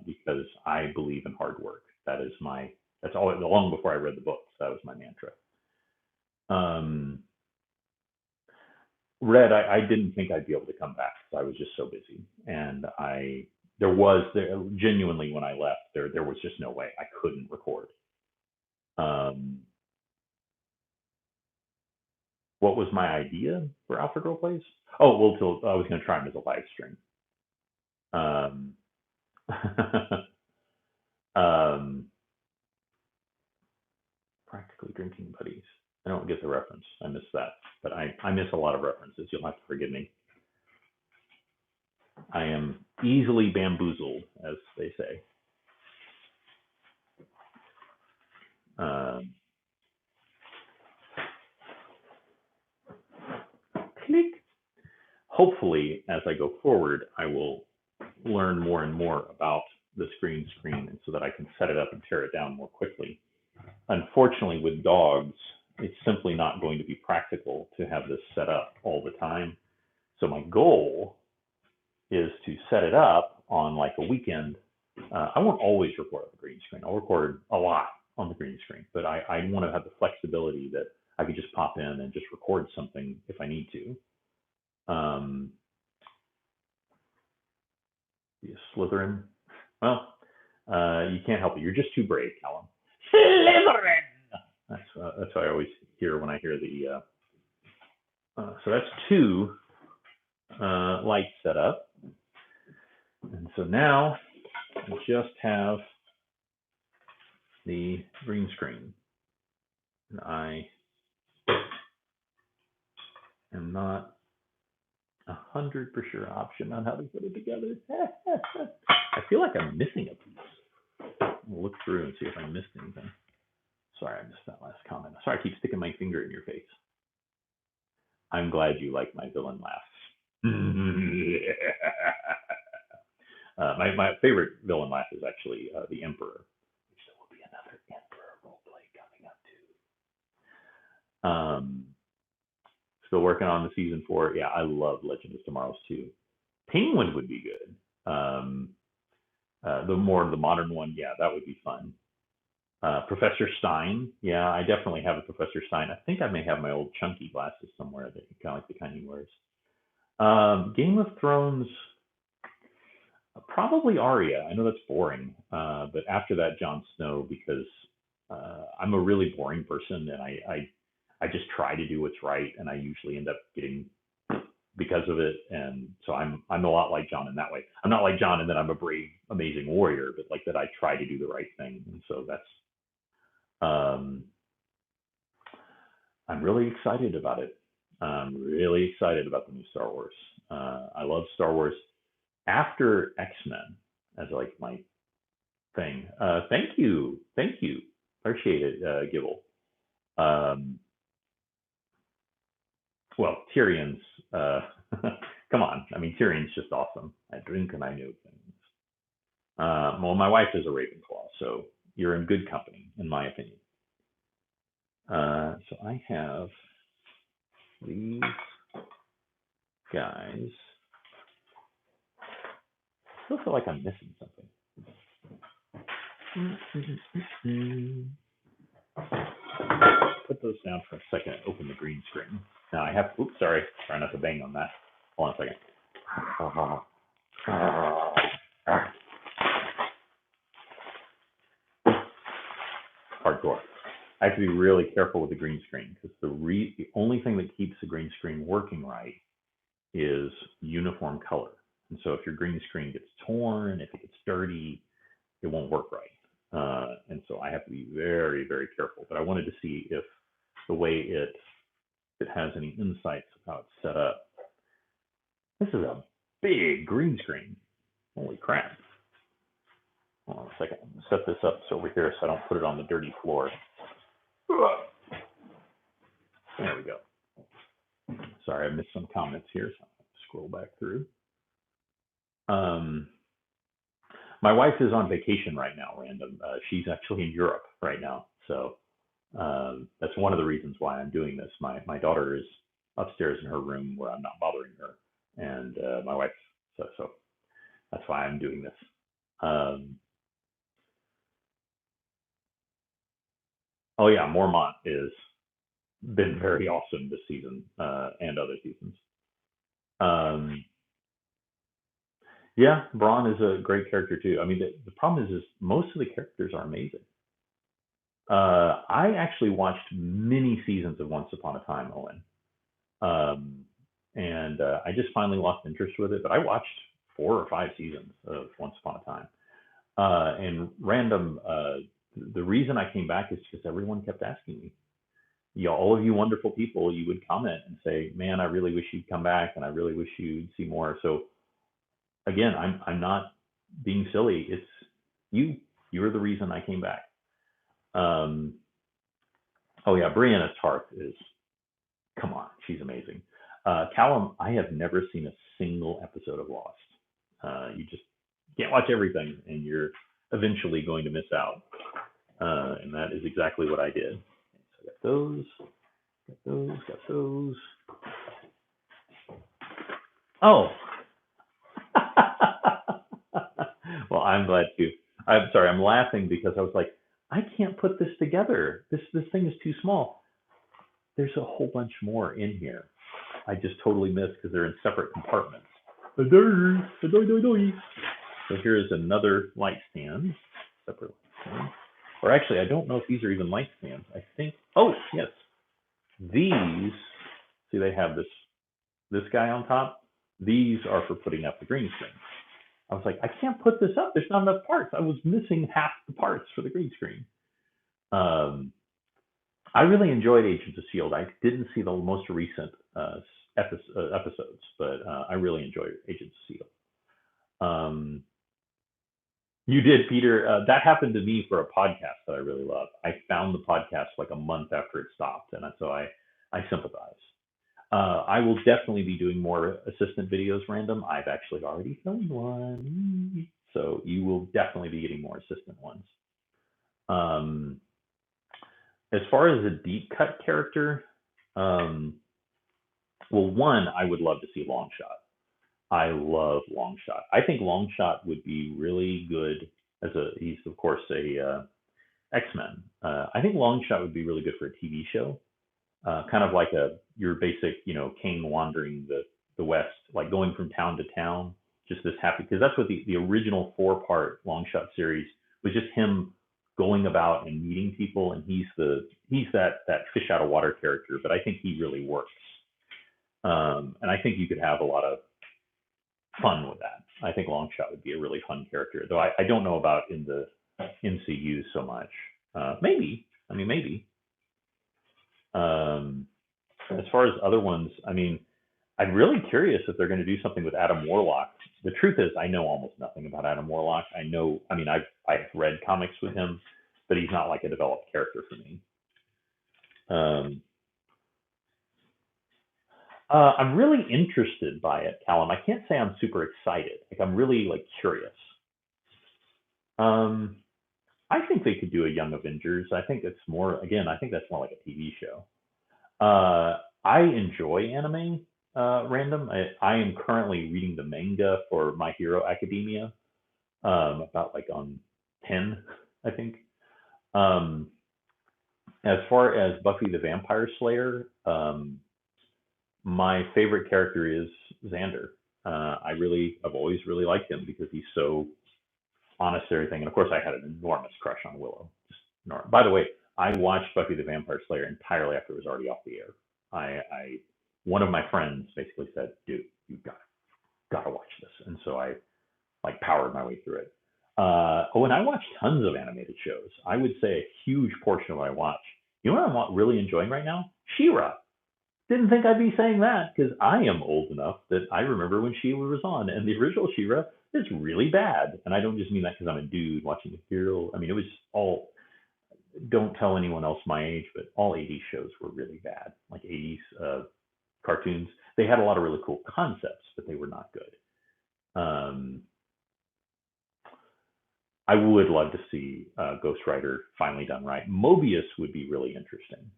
because I believe in hard work. That's all. Long before I read the books, that was my mantra. Um, Red, I didn't think I'd be able to come back because I was just so busy, and there genuinely when I left there was just no way I couldn't record. Um, what was my idea for Alfred Roleplays? Oh, well, I was going to try them as a live stream. Um, um, practically drinking buddies. I don't get the reference. I miss that, but I miss a lot of references. You'll have to forgive me. I am easily bamboozled, as they say. Um, click. Hopefully, as I go forward, I will learn more and more about the green screen, and so that I can set it up and tear it down more quickly. Unfortunately, with dogs, it's simply not going to be practical to have this set up all the time. So my goal is to set it up on like a weekend. I won't always record on the green screen. I'll record a lot on the green screen, but I want to have the flexibility that I could just pop in and just record something if I need to. You Slytherin? Well, you can't help it. You're just too brave, Callum. Slytherin! That's what I always hear when I hear the. So that's two lights set up. And so now I just have the green screen. And I am not 100% option on how to put it together. I feel like I'm missing a piece. I'll look through and see if I missed anything. Sorry, I missed that last comment. Sorry, I keep sticking my finger in your face. I'm glad you like my villain laughs. My favorite villain laugh is actually the Emperor, which there will be another Emperor roleplay coming up too. Still working on the season 4. Yeah, I love Legend of Tomorrow's too. Penguin would be good. The modern one, yeah, that would be fun. Professor Stein, yeah, I definitely have a Professor Stein. I think I may have my old chunky glasses somewhere that kind of like the kind he wears. Game of Thrones, probably Arya. I know that's boring, but after that, Jon Snow, because I'm a really boring person, and I just try to do what's right, and I usually end up getting because of it, and so I'm a lot like Jon in that way. I'm not like Jon in that I'm a brave, amazing warrior, but like that I try to do the right thing, and so that's. I'm really excited about it. I'm really excited about the new Star Wars. I love Star Wars. After X-Men as like my thing. Thank you, appreciate it, Gibble. Well, Tyrion's. Come on, I mean Tyrion's just awesome. I drink and I know things. Well, my wife is a Ravenclaw, so you're in good company, in my opinion. So I have these guys. I still feel like I'm missing something. Put those down for a second and open the green screen. Now I have, oops, sorry, try not to bang on that. Hold on a second. Hardcore. I have to be really careful with the green screen because the only thing that keeps the green screen working right is uniform color. And so if your green screen gets torn, if it gets dirty, it won't work right. And so I have to be very, very careful. But I wanted to see if the way it has any insights of how it's set up. This is a big green screen. Holy crap. Hold on a second. Set this up so over here so I don't put it on the dirty floor. There we go. Sorry, I missed some comments here, so I'm going to scroll back through. Um, my wife is on vacation right now, random. She's actually in Europe right now, so that's one of the reasons why I'm doing this. My daughter is upstairs in her room where I'm not bothering her, and my wife. So that's why I'm doing this. Um, oh yeah, Mormont is been very awesome this season and other seasons. Um, yeah, Braun is a great character too. I mean, the problem is most of the characters are amazing. I actually watched many seasons of Once Upon a Time, Owen, um, and I just finally lost interest with it. But I watched 4 or 5 seasons of Once Upon a Time. And random, the reason I came back is because everyone kept asking me. All of you wonderful people, you would comment and say, "Man, I really wish you'd come back, and I really wish you'd see more." So again, I'm not being silly. It's you. You're the reason I came back. Um, oh yeah, Brianna Tarth is, come on, she's amazing. Callum, I have never seen a single episode of Lost. You just can't watch everything, and you're eventually going to miss out. And that is exactly what I did. So I got those, got those. Oh. Well, I'm glad to. I'm sorry, I'm laughing because I was like, I can't put this together. This thing is too small. There's a whole bunch more in here. I just totally missed because they're in separate compartments. So here is another light stand, separate light stand. Or actually, I don't know if these are even light stands. I think, oh yes, these. See, they have this guy on top. These are for putting up the green screen. I was like, I can't put this up. There's not enough parts. I was missing half the parts for the green screen. I really enjoyed Agents of S.H.I.E.L.D. I didn't see the most recent episodes, but I really enjoyed Agents of S.H.I.E.L.D. You did, Peter. That happened to me for a podcast that I really love. I found the podcast like a month after it stopped, and so I sympathize. I will definitely be doing more assistant videos random. I've actually already filmed one. So you will definitely be getting more assistant ones. As far as a deep cut character, well, one, I would love to see Longshot. I love Longshot. I think Longshot would be really good he's of course a X-Men. I think Longshot would be really good for a TV show. Kind of like your basic, Kane wandering the West, like going from town to town, just this happy, because that's what the original 4-part Longshot series was, just him going about and meeting people, and he's that fish out of water character, but I think he really works. And I think you could have a lot of fun with that. I think Longshot would be a really fun character, though I don't know about in the MCU so much. Maybe. I mean, maybe. As far as other ones, I mean, I'm really curious if they're going to do something with Adam Warlock. The truth is, I know almost nothing about Adam Warlock. I've read comics with him, but he's not like a developed character for me. I'm really interested by it, Callum. I can't say I'm super excited. Like, I'm really curious. I think they could do a Young Avengers. I think that's more, again, I think that's more like a TV show. I enjoy anime, random. I am currently reading the manga for My Hero Academia, about like on 10, I think. As far as Buffy the Vampire Slayer, my favorite character is Xander. I've always really liked him because he's so honest to everything. And of course, I had an enormous crush on Willow. By the way, I watched Buffy the Vampire Slayer entirely after it was already off the air. One of my friends basically said, "Dude, you gotta watch this," and so I powered my way through it. And I watch tons of animated shows. I would say a huge portion of what I watch. You know what I'm really enjoying right now? She-Ra. Didn't think I'd be saying that because I am old enough that I remember when She-Ra was on, and the original She-Ra is really bad. And I don't just mean that because I'm a dude watching a girl. I mean, it was all. Don't tell anyone else my age, but all 80s shows were really bad, like 80s cartoons. They had a lot of really cool concepts, but they were not good. Um, I would love to see Ghost Rider finally done right. Mobius would be really interesting.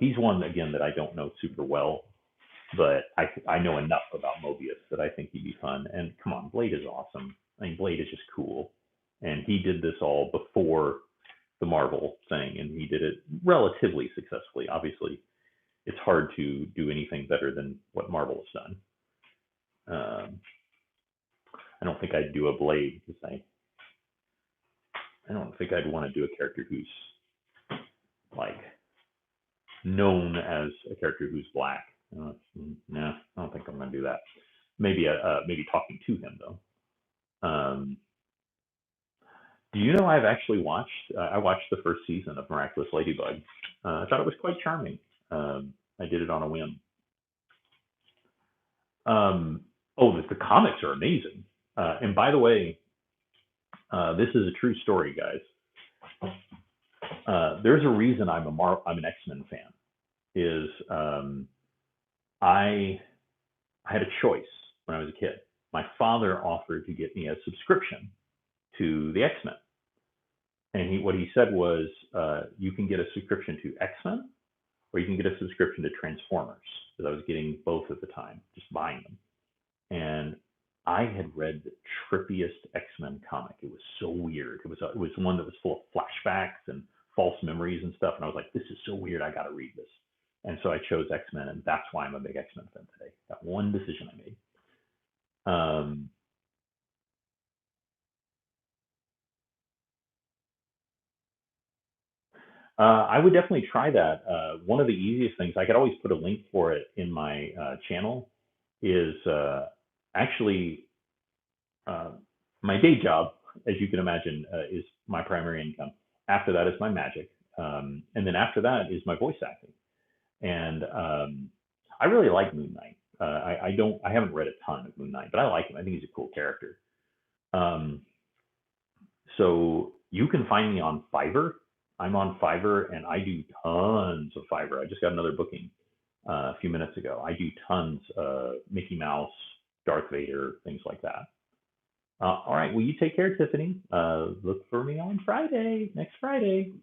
He's one again that I don't know super well, but I know enough about Mobius that I think he'd be fun. And come on, Blade is awesome. I mean, Blade is just cool, and he did this all before the Marvel thing, and he did it relatively successfully. Obviously, it's hard to do anything better than what Marvel has done. I don't think I'd do a Blade because I don't think I'd want to do a character who's like known as a character who's black. No, I don't think I'm going to do that. Maybe maybe talking to him though. Do you know I've actually watched? I watched the first season of Miraculous Ladybug. I thought it was quite charming. I did it on a whim. Oh, the comics are amazing. And by the way, this is a true story, guys. There's a reason I'm an X-Men fan. Is I had a choice when I was a kid. My father offered to get me a subscription to the X-Men, and what he said was, you can get a subscription to X-Men, or you can get a subscription to Transformers, because I was getting both at the time, just buying them. And I had read the trippiest X-Men comic. It was so weird. It was one that was full of flashbacks and false memories and stuff. And I was like, this is so weird. I got to read this. And so I chose X-Men, and that's why I'm a big X-Men fan today. That one decision I made. I would definitely try that. One of the easiest things, I could always put a link for it in my channel, is actually my day job, as you can imagine, is my primary income. After that is my magic. And then after that is my voice acting. And I really like Moon Knight. I haven't read a ton of Moon Knight, but I like him. I think he's a cool character. Um, so you can find me on Fiverr. I'm on Fiverr, and I do tons of Fiverr. I just got another booking a few minutes ago. I do tons Mickey Mouse, Darth Vader, things like that. All right. Well, you take care, Tiffany. Look for me on Friday, next Friday.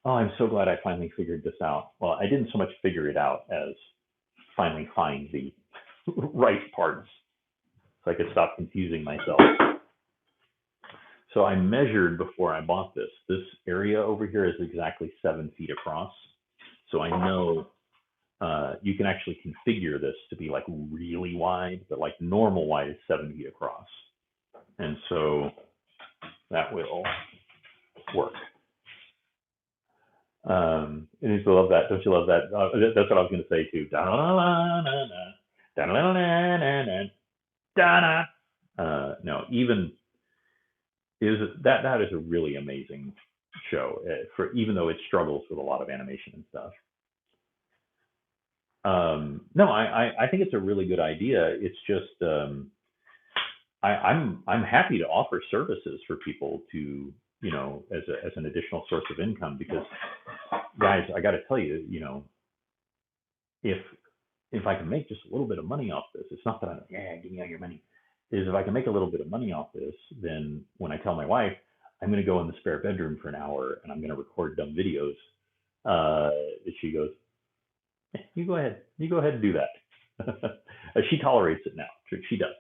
Oh, I'm so glad I finally figured this out. Well, I didn't so much figure it out as finally find the right parts so I could stop confusing myself. So I measured before I bought this. This area over here is exactly 7 feet across. So I know you can actually configure this to be like really wide, but like normal wide is 7 feet across. And so that will work. And you love that. Don't you love that? That's what I was going to say too. No, even that is a really amazing show, for even though it struggles with a lot of animation and stuff. No, I think it's a really good idea. It's just I'm happy to offer services for people to, as an additional source of income, because guys, I got to tell you, if I can make just a little bit of money off this, it's not that I'm give me all your money. Is if I can make a little bit of money off this, then when I tell my wife I'm going to go in the spare bedroom for an hour and I'm going to record dumb videos, she goes, you go ahead and do that. She tolerates it now. She does,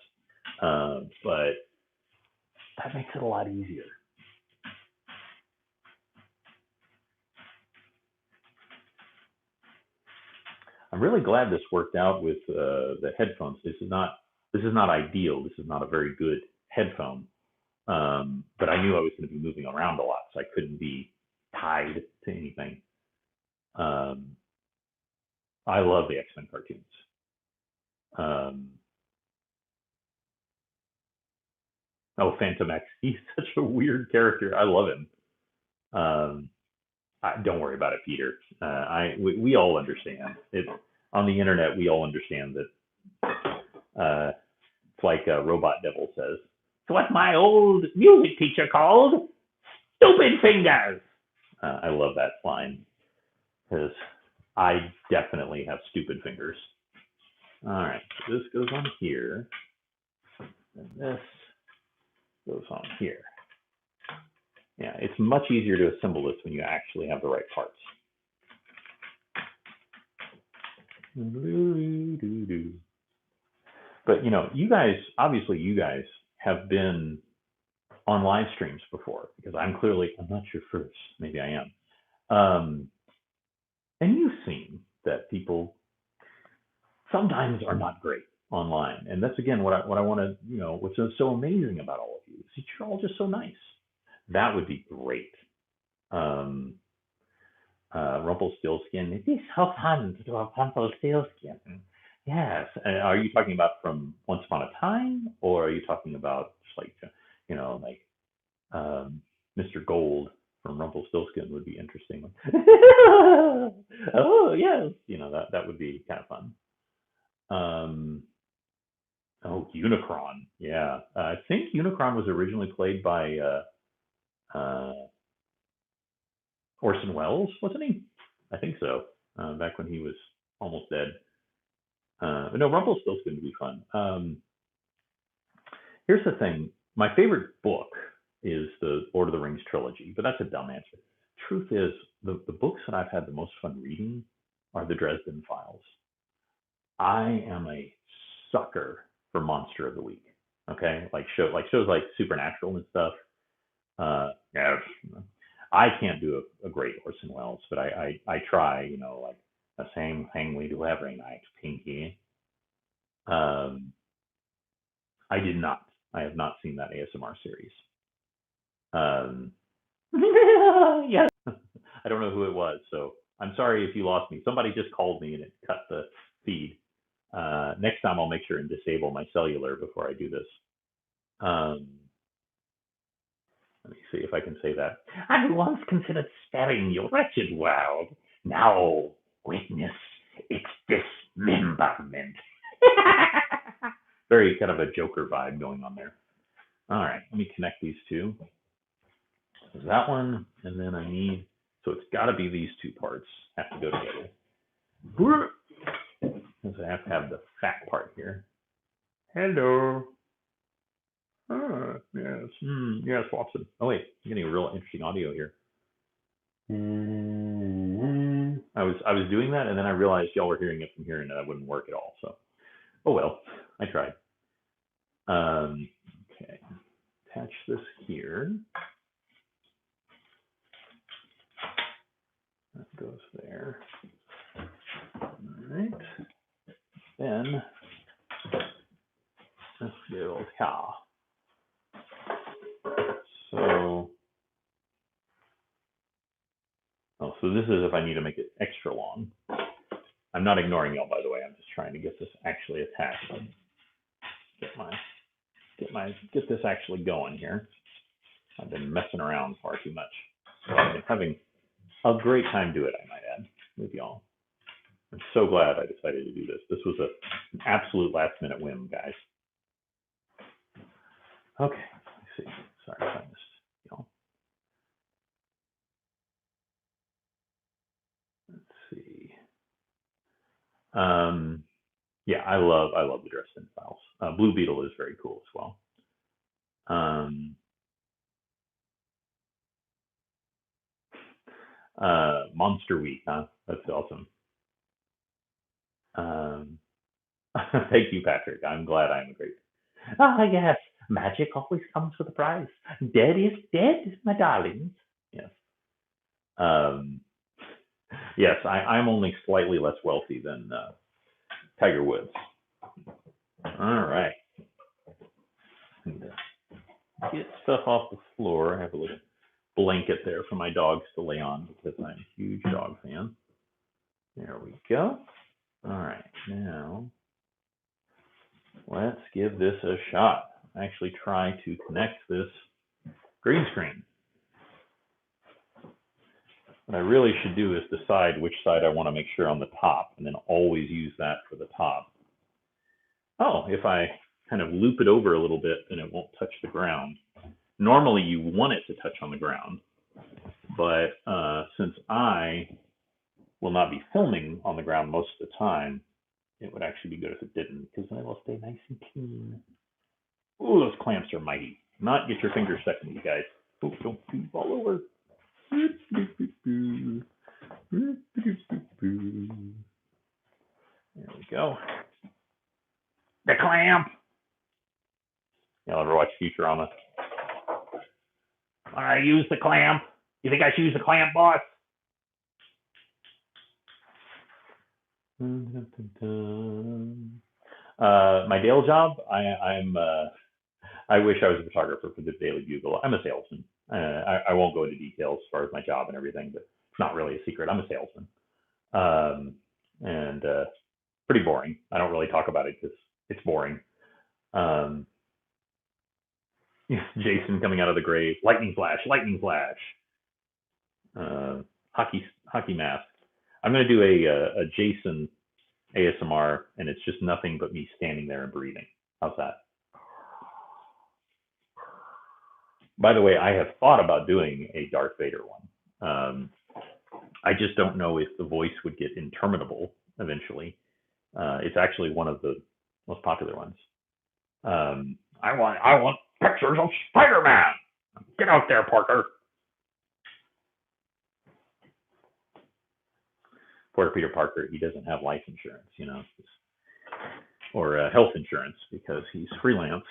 but that makes it a lot easier. I'm really glad this worked out with the headphones. This is not ideal. This is not a very good headphone. But I knew I was going to be moving around a lot, so I couldn't be tied to anything. I love the X-Men cartoons. Phantom X. He's such a weird character. I love him. Don't worry about it, Peter. We all understand. On the internet, we all understand that. It's like Robot Devil says. It's what my old music teacher called stupid fingers. I love that line because I definitely have stupid fingers. All right, so this goes on here, and this much easier to assemble this when you actually have the right parts. But you guys have been on live streams before, because I'm not your first, maybe I am. And you've seen that people sometimes are not great online. And that's, again, what I want to, what's so amazing about all of you is that you're all just so nice. That would be great. Rumpelstiltskin, it is so fun to do a Rumpelstiltskin. Yes. Are you talking about from Once Upon a Time, or are you talking about just like, Mr. Gold from Rumpelstiltskin would be interesting. Oh yes, that would be kind of fun. Unicron, yeah. I think Unicron was originally played by Orson Welles, wasn't he? I think so. Back when he was almost dead. No, Rumpelstiltskin would be fun. Here's the thing. My favorite book is the Lord of the Rings trilogy, but that's a dumb answer. Truth is, the books that I've had the most fun reading are the Dresden Files. I am a sucker for Monster of the Week. Okay, like shows like Supernatural and stuff. Yeah, I can't do a great Orson Welles, but I try. Like the same thing we do every night, Pinky. I have not seen that ASMR series. Yes. I don't know who it was, so I'm sorry if you lost me. Somebody just called me and it cut the feed. Next time I'll make sure and disable my cellular before I do this. Let me see if I can say that. I once considered sparing your wretched world. Now witness its dismemberment. Very kind of a Joker vibe going on there. All right, let me connect these two. There's that one, and then I need, so it's got to be these two parts have to go together. Because I have to have the fat part here. Hello. Yes. Yes, Watson. Oh wait, I'm getting a real interesting audio here. I was doing that, and then I realized y'all were hearing it from here, and that wouldn't work at all. So, oh well, I tried. Okay, attach this here. That goes there. All right. Then let's go here. So this is if I need to make it extra long. I'm not ignoring y'all, by the way. I'm just trying to get this actually attached. Get this actually going here. I've been messing around far too much. So I've been having a great time doing it, I might add, with y'all. I'm so glad I decided to do this. This was an absolute last minute whim, guys. Okay, let's see. Sorry if I missed y'all. Let's see. Yeah, I love the Dresden Files. Blue Beetle is very cool as well. Monster Week, huh? That's awesome. Thank you, Patrick. I'm glad I'm a great. Ah, yes. Magic always comes with a price. Dead is dead, my darlings. Yes. Yes, I'm only slightly less wealthy than Tiger Woods. All right. Get stuff off the floor. I have a little blanket there for my dogs to lay on because I'm a huge dog fan. There we go. All right, now let's give this a shot. Actually try to connect this green screen. What I really should do is decide which side I want to make sure on the top, and then always use that for the top. Oh, if I kind of loop it over a little bit, then it won't touch the ground. Normally you want it to touch on the ground, but since I will not be filming on the ground most of the time, it would actually be good if it didn't, because then it will stay nice and clean. Oh, those clamps are mighty. Not get your fingers stuck in these guys. Oh, don't fall over. There we go. The clamp. Y'all ever watch Futurama? I use the clamp. You think I should use the clamp, boss? My day job, I wish I was a photographer for the Daily Bugle. I'm a salesman. I won't go into details as far as my job and everything, but it's not really a secret. I'm a salesman. And pretty boring. I don't really talk about it because it's boring. Jason coming out of the grave, lightning flash, hockey mask. I'm going to do a Jason ASMR, and it's just nothing but me standing there and breathing. How's that? By the way, I have thought about doing a Darth Vader one. I just don't know if the voice would get interminable eventually. It's actually one of the most popular ones. I want pictures of Spider-Man. Get out there, Parker. Poor Peter Parker, he doesn't have life insurance, or health insurance because he's freelance.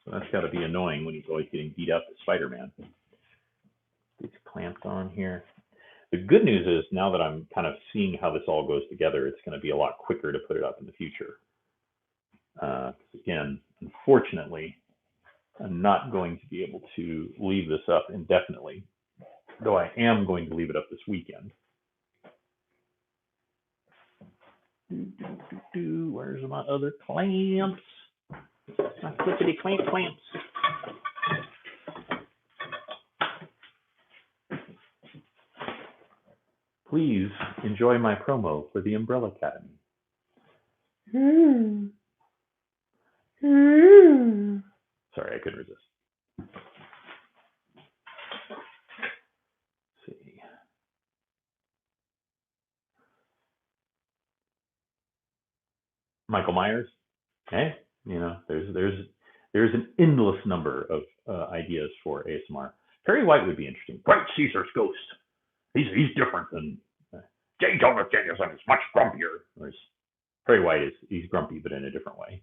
So that's got to be annoying when he's always getting beat up as Spider-Man. It's clamped on here. The good news is now that I'm kind of seeing how this all goes together, it's going to be a lot quicker to put it up in the future. Again, unfortunately, I'm not going to be able to leave this up indefinitely, though I am going to leave it up this weekend. Where's my other clamps? My flippity clamps. Please enjoy my promo for the Umbrella Academy. Sorry, I couldn't resist. Let's see. Michael Myers. Hey, there's an endless number of ideas for ASMR. Perry White would be interesting. Great Caesar's ghost. He's different than J. Jonah Jameson is much grumpier. Whereas Perry White he's grumpy, but in a different way.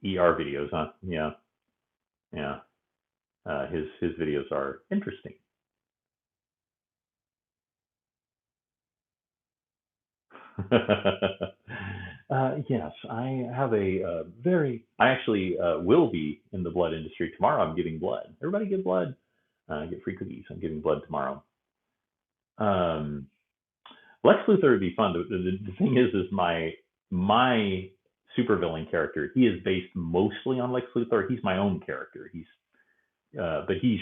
ER videos, huh? Yeah. His videos are interesting. Yes, I have I actually will be in the blood industry tomorrow. I'm giving blood. Everybody get blood. Get free cookies. I'm giving blood tomorrow. Lex Luthor would be fun. The thing is my supervillain character, he is based mostly on Lex Luthor. He's my own character. But he's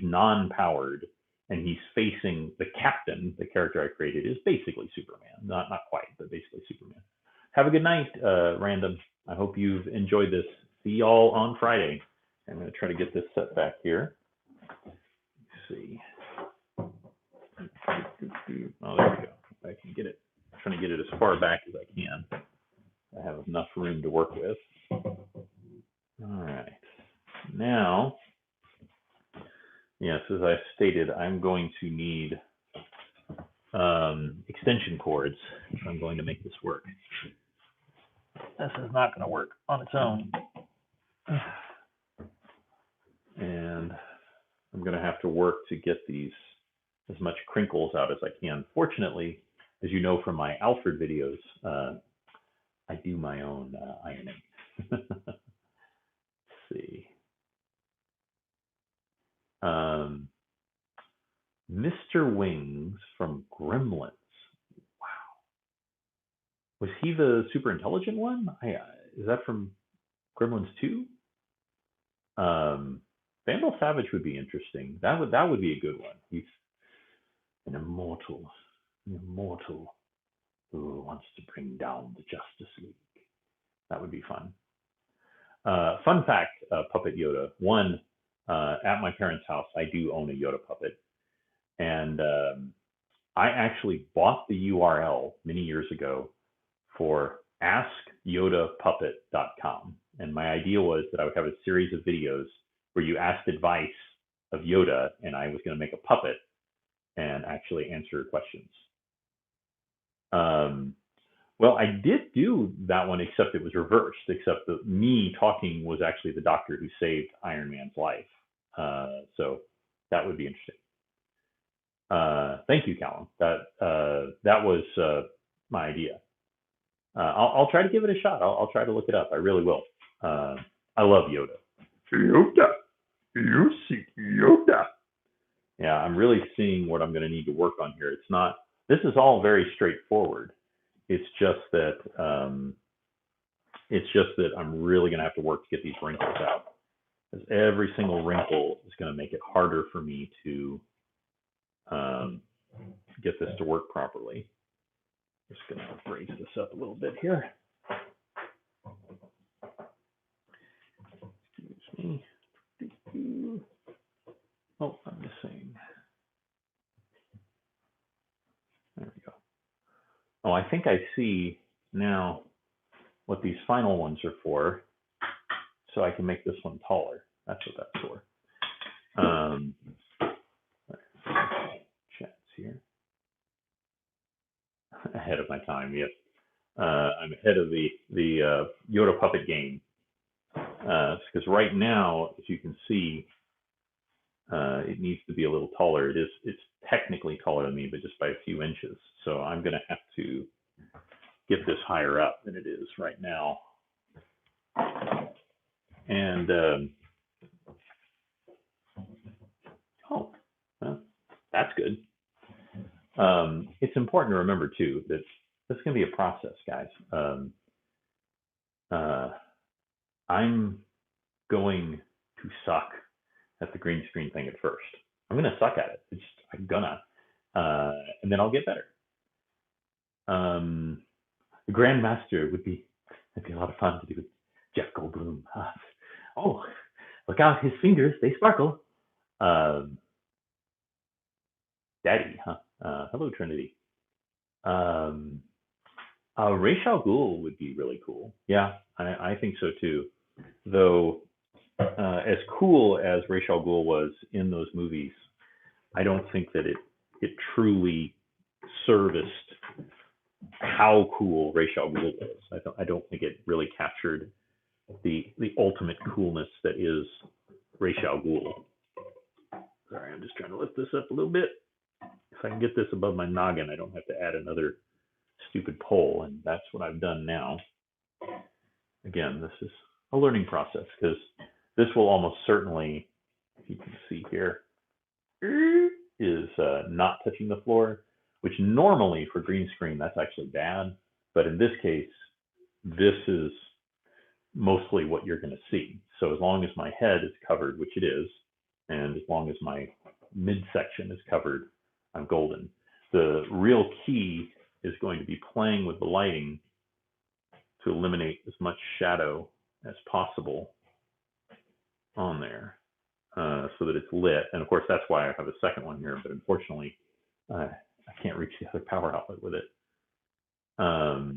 non-powered, and he's facing the captain. The character I created is basically Superman. Not quite, but basically Superman. Have a good night, Random. I hope you've enjoyed this. See y'all on Friday. I'm going to try to get this set back here. Let's see. Oh, there we go. I can get it. I'm trying to get it as far back as I can. I have enough room to work with. All right. Now, yes, as I stated, I'm going to need extension cords if I'm going to make this work. This is not going to work on its own. And I'm going to have to work to get these as much crinkles out as I can. Fortunately, as you know from my Alfred videos, I do my own ironing. Let's see. Mr. Wings from Gremlins. Wow. Was he the super intelligent one? Is that from Gremlins 2? Vandal Savage would be interesting. That would be a good one. He's an immortal who wants to bring down the Justice League. That would be fun. Fun fact, Puppet Yoda. One, at my parents' house, I do own a Yoda puppet. And I actually bought the URL many years ago for askyodapuppet.com. And my idea was that I would have a series of videos where you asked advice of Yoda, and I was going to make a puppet and actually answer questions. Well, I did do that one, except it was reversed, except that me talking was actually the doctor who saved Iron Man's life. So that would be interesting. Thank you, Callum. That was my idea. I'll try to give it a shot. I'll try to look it up. I really will. I love Yoda. Yoda, you see Yoda. Yeah, I'm really seeing what I'm going to need to work on here. It's not. This is all very straightforward. It's just that I'm really going to have to work to get these wrinkles out. Because every single wrinkle is going to make it harder for me to get this to work properly. Just going to raise this up a little bit here. Excuse me. Oh, I'm missing. There we go. Oh, I think I see now what these final ones are for, so I can make this one taller. That's what that's for. Chats here. Ahead of my time, yes. I'm ahead of the Yoda puppet game. Because right now, as you can see, it needs to be a little taller. It's technically taller than me, but just by a few inches. So I'm going to have to get this higher up than it is right now. And oh, well, that's good. It's important to remember too that this is going to be a process, guys. I'm going to suck at the green screen thing at first. I'm going to suck at it. I'm gonna, and then I'll get better. The Grandmaster would be a lot of fun to do with Jeff Goldblum. Oh, look out, his fingers, they sparkle. Daddy, huh? Hello, Trinity. Ra's al Ghul would be really cool. Yeah, I think so too. Though, as cool as Ra's al Ghul was in those movies, I don't think that it truly serviced how cool Ra's al Ghul was. I don't think it really captured the ultimate coolness that is Ra's al Ghul. Sorry, I'm just trying to lift this up a little bit. If I can get this above my noggin, I don't have to add another stupid pole, and that's what I've done now. Again, this is a learning process, because this will almost certainly, if you can see here, is not touching the floor, which normally for green screen, that's actually bad. But in this case, this is mostly what you're going to see. So as long as my head is covered, which it is, and as long as my midsection is covered, I'm golden. The real key is going to be playing with the lighting to eliminate as much shadow as possible on there, so that it's lit. And of course, that's why I have a second one here, but unfortunately, I can't reach the other power outlet with it. I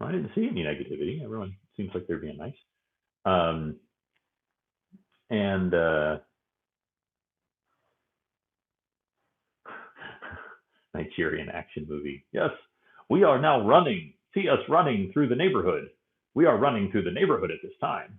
didn't see any negativity. Everyone seems like they're being nice. Nigerian action movie. Yes, we are now running. See us running through the neighborhood. We are running through the neighborhood at this time.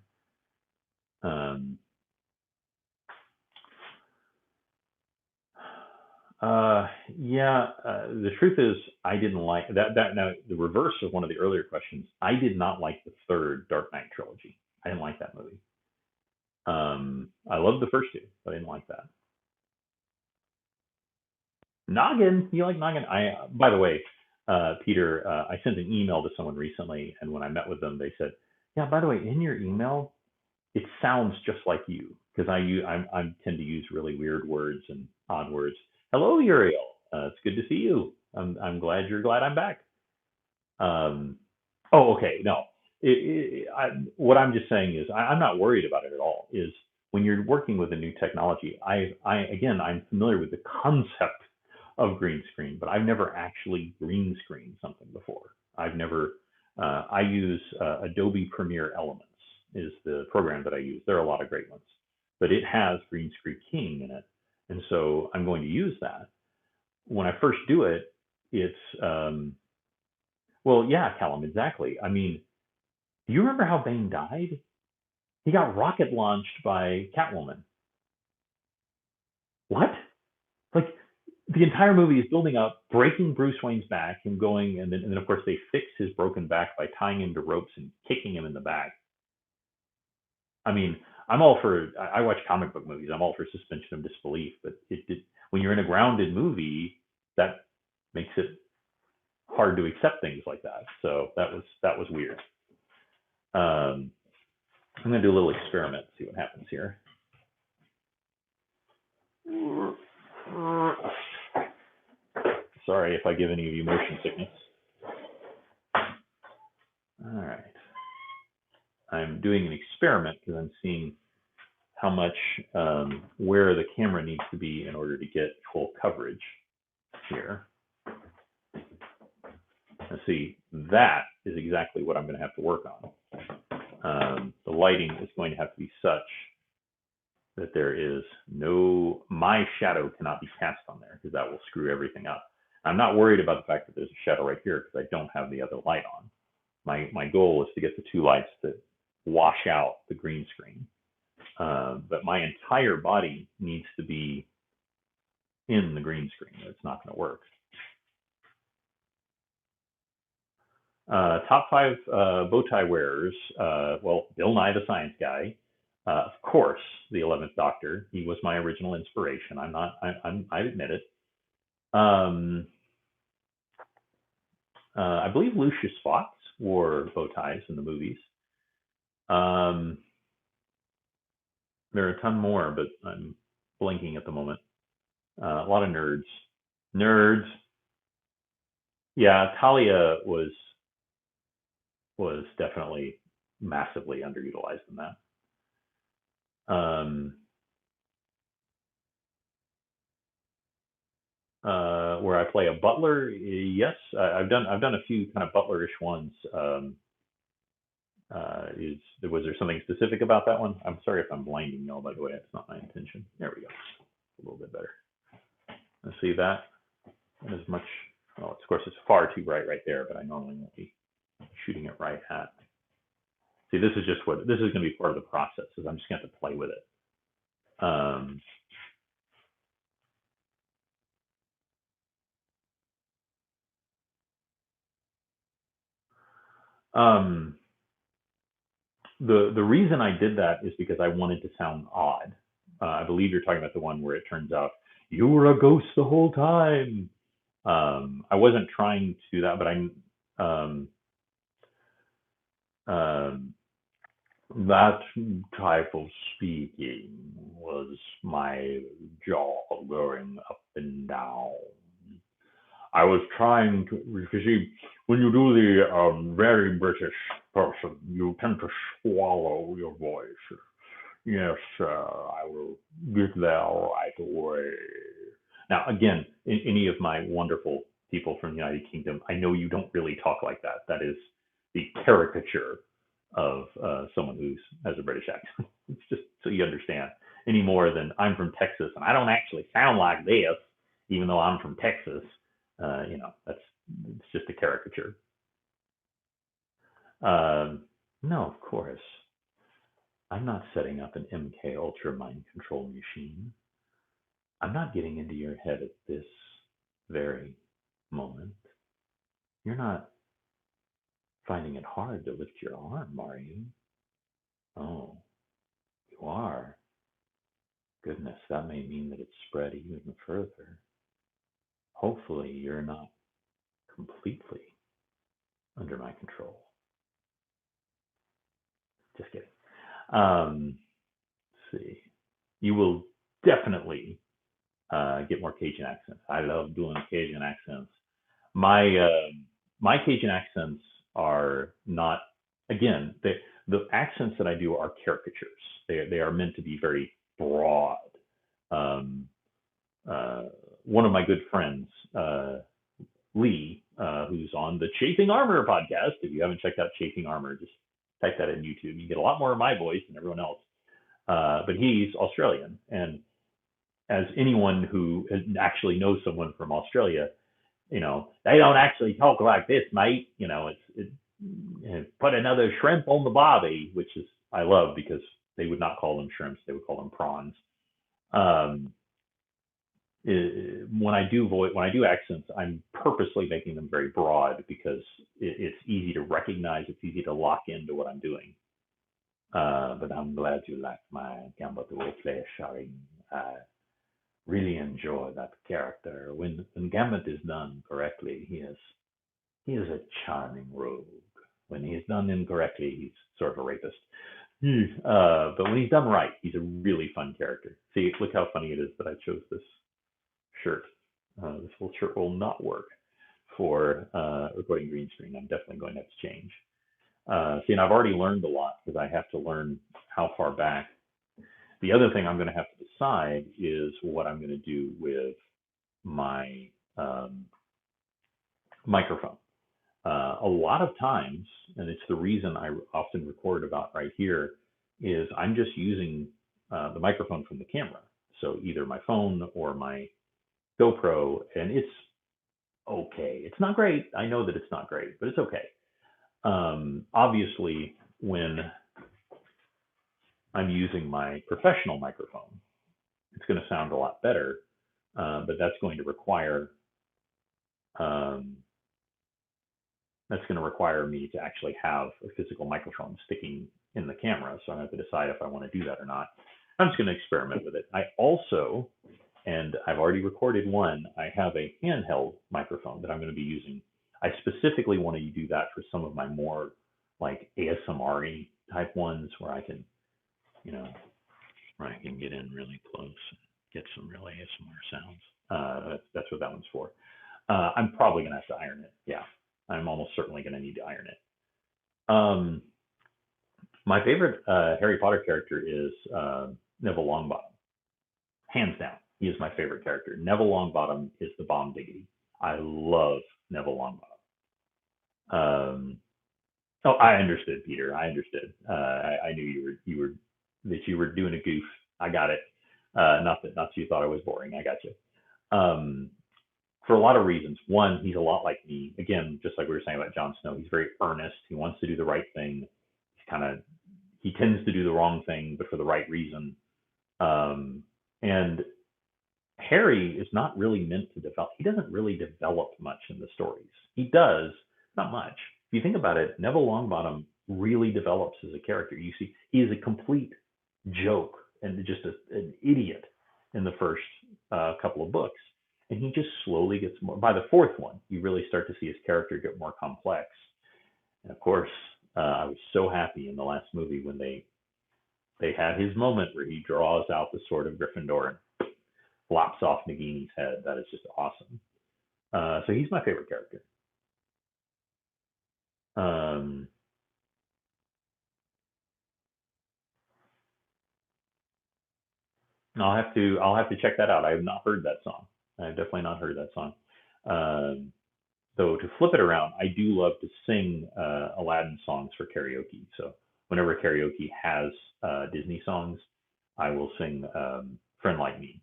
The truth is, I didn't like that. Now, the reverse of one of the earlier questions, I did not like the third Dark Knight trilogy. I didn't like that movie. I loved the first two, but I didn't like that. Noggin, you like Noggin? By the way, Peter, I sent an email to someone recently, and when I met with them, they said, "Yeah, by the way, in your email, it sounds just like you," because I tend to use really weird words and odd words. Hello, Uriel. It's good to see you. I'm glad you're glad I'm back. Okay. No, what I'm just saying is I'm not worried about it at all. Is when you're working with a new technology, I'm familiar with the concept of green screen, but I've never actually green screened something before. I've never. I use Adobe Premiere Elements is the program that I use. There are a lot of great ones, but it has green screen keying in it, and so I'm going to use that. When I first do it, it's well, yeah, Callum, exactly. I mean, do you remember how Bane died? He got rocket launched by Catwoman. What? Like the entire movie is building up, breaking Bruce Wayne's back, and going, and then of course they fix his broken back by tying him to ropes and kicking him in the back. I mean, I'm all for. I watch comic book movies. I'm all for suspension of disbelief, but when you're in a grounded movie, that makes it hard to accept things like that. So that was weird. I'm gonna do a little experiment, see what happens here. Sorry if I give any of you motion sickness. All right. I'm doing an experiment because I'm seeing how much, where the camera needs to be in order to get full coverage here. And see, that is exactly what I'm going to have to work on. The lighting is going to have to be such that there is my shadow cannot be cast on there because that will screw everything up. I'm not worried about the fact that there's a shadow right here because I don't have the other light on. My goal is to get the two lights that wash out the green screen. But my entire body needs to be in the green screen. It's not going to work. Top 5 bow tie wearers. Well, Bill Nye the Science Guy. Of course, the 11th Doctor. He was my original inspiration. I admit it. I believe Lucius Fox wore bow ties in the movies. There are a ton more, but I'm blanking at the moment. A lot of nerds. Nerds. Yeah, Talia was definitely massively underutilized in that. Where I play a butler, yes, I've done a few kind of butlerish ones. Was there something specific about that one? I'm sorry if I'm blinding y'all, by the way. It's not my intention. There we go. A little bit better. Let's see that. Not as much. Well, of course, it's far too bright right there, but I normally won't be shooting it right at. See, this is going to be part of the process. Is I'm just going to have to play with it. The reason I did that is because I wanted to sound odd. I believe you're talking about the one where it turns out you were a ghost the whole time. I wasn't trying to do that, but that type of speaking was my jaw going up and down. I was trying to, because when you do the very British person, you tend to swallow your voice. Yes, I will get there right away. Now, again, any of my wonderful people from the United Kingdom, I know you don't really talk like that. That is the caricature of someone who has a British accent. It's just so you understand. Any more than I'm from Texas and I don't actually sound like this, even though I'm from Texas. It's just a caricature. No, of course. I'm not setting up an MK Ultra mind control machine. I'm not getting into your head at this very moment. You're not finding it hard to lift your arm, are you? Oh, you are. Goodness, that may mean that it's spread even further. Hopefully, you're not completely under my control. Just kidding. Let's see. You will definitely get more Cajun accents. I love doing Cajun accents. My Cajun accents are not, again, the accents that I do are caricatures. They are meant to be very broad. one of my good friends, Lee, who's on the Chasing Armor podcast. If you haven't checked out Chasing Armor, just type that in YouTube. You get a lot more of my voice than everyone else. But he's Australian, and as anyone who actually knows someone from Australia, they don't actually talk like this, mate. Put another shrimp on the barbie, which is I love because they would not call them shrimps; they would call them prawns. When I do accents, I'm purposely making them very broad because it's easy to recognize. It's easy to lock into what I'm doing. But I'm glad you liked my Gambit the Roleplay showing. I really enjoy that character. When Gambit is done correctly, he is a charming rogue. When he's done incorrectly, he's sort of a rapist. But when he's done right, he's a really fun character. See, look how funny it is that I chose this shirt. This whole shirt will not work for recording green screen. I'm definitely going to have to change. See, and I've already learned a lot because I have to learn how far back. The other thing I'm going to have to decide is what I'm going to do with my microphone. A lot of times, and it's the reason I often record about right here, is I'm just using the microphone from the camera. So either my phone or my GoPro, and it's okay. It's not great. I know that it's not great, but it's okay. Obviously, when I'm using my professional microphone, it's going to sound a lot better, but that's going to require me to actually have a physical microphone sticking in the camera. So I have to decide if I want to do that or not. I'm just going to experiment with it. I also, and I've already recorded one, I have a handheld microphone that I'm going to be using. I specifically want to do that for some of my more like ASMR-y type ones where I can, where I can get in really close and get some real ASMR sounds. That's what that one's for. I'm probably going to have to iron it. Yeah, I'm almost certainly going to need to iron it. My favorite Harry Potter character is Neville Longbottom. Hands down, he is my favorite character. Neville Longbottom is the bomb diggity. I love Neville Longbottom. I understood, Peter. I understood. I knew you were doing a goof. I got it. Not that you thought I was boring. I got you. For a lot of reasons. One, he's a lot like me. Again, just like we were saying about Jon Snow, he's very earnest. He wants to do the right thing. He tends to do the wrong thing, but for the right reason. And Harry is not really meant to develop. He doesn't really develop much in the stories. He does, not much. If you think about it, Neville Longbottom really develops as a character. You see, he is a complete joke and just an idiot in the first couple of books. And he just slowly gets more. By the fourth one, you really start to see his character get more complex. And of course, I was so happy in the last movie when they had his moment where he draws out the sword of Gryffindor and flops off Nagini's head. That is just awesome. So he's my favorite character. I'll have to check that out. I have not heard that song. I've definitely not heard that song. Though to flip it around, I do love to sing Aladdin songs for karaoke. So whenever karaoke has Disney songs, I will sing "Friend Like Me."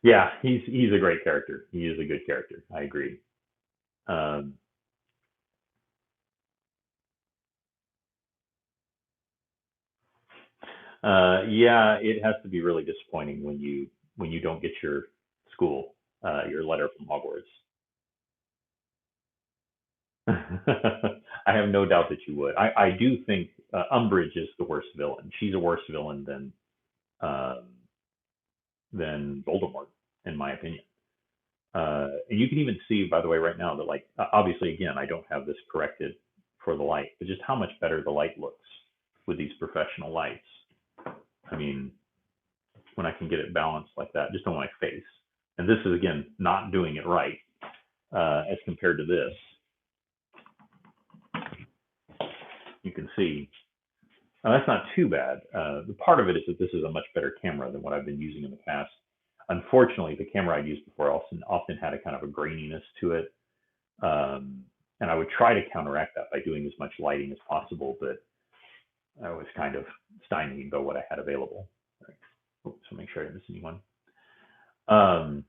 Yeah, he's a great character. He is a good character. I agree. Yeah, it has to be really disappointing when you don't get your your letter from Hogwarts. I have no doubt that you would. I do think Umbridge is the worst villain. She's a worse villain than Voldemort, in my opinion. And you can even see, by the way, right now that obviously, again, I don't have this corrected for the light, but just how much better the light looks with these professional lights. I mean, when I can get it balanced like that, just on my face. And this is, again, not doing it right as compared to this. You can see that's not too bad. The part of it is that this is a much better camera than what I've been using in the past. Unfortunately, the camera I'd used before often had a kind of a graininess to it. And I would try to counteract that by doing as much lighting as possible, but I was kind of stymied by what I had available. Right. Oops, so make sure I didn't miss anyone. Um,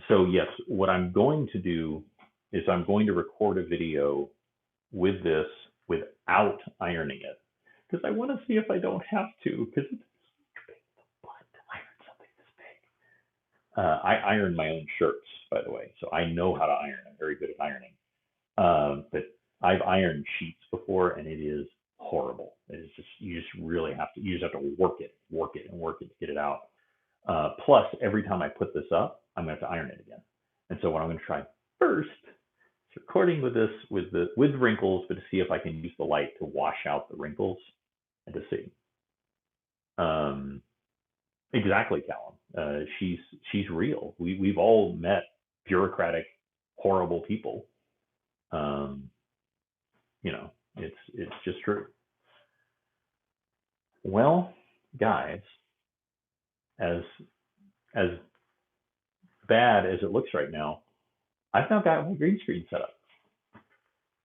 so yes, what I'm going to do is I'm going to record a video with this without ironing it, because I want to see if I don't have to, because it's fun to iron something this big. I iron my own shirts, by the way, so I know how to iron. I'm very good at ironing. But I've ironed sheets before, and it is horrible. It's just you just really have to have to work it, and work it to get it out. Plus, every time I put this up, I'm going to have to iron it again. And so what I'm going to try first is recording with this with wrinkles, but to see if I can use the light to wash out the wrinkles and to see. Exactly, Callum. She's real. We've all met bureaucratic, horrible people. You know, it's just true. Well, guys, as as bad as it looks right now, I've now got my green screen set up.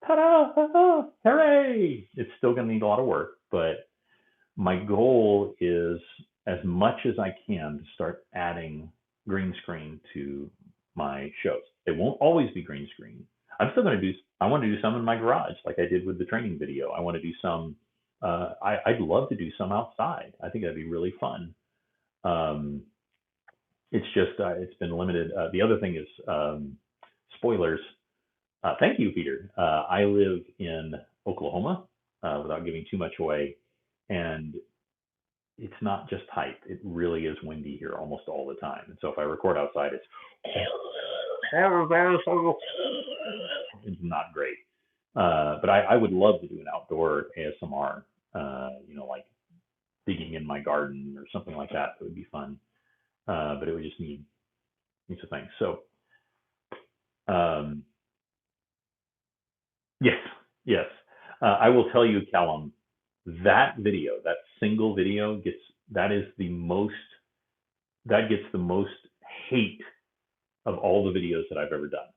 Ta-da! Hooray! It's still going to need a lot of work, but my goal is, as much as I can, to start adding green screen to my shows. It won't always be green screen. I'm still going to do. I want to do some in my garage, like I did with the training video. I want to do some. I'd love to do some outside. I think that'd be really fun. It's just it's been limited. The other thing is spoilers. Thank you, Peter. I live in Oklahoma, without giving too much away, and it's not just hype. It really is windy here almost all the time. And so if I record outside, it's not great. But I would love to do an outdoor ASMR, like digging in my garden or something like that. It would be fun. But it would just need some things. So, yes, yes. I will tell you, Callum, that video, that single video gets the most hate of all the videos that I've ever done.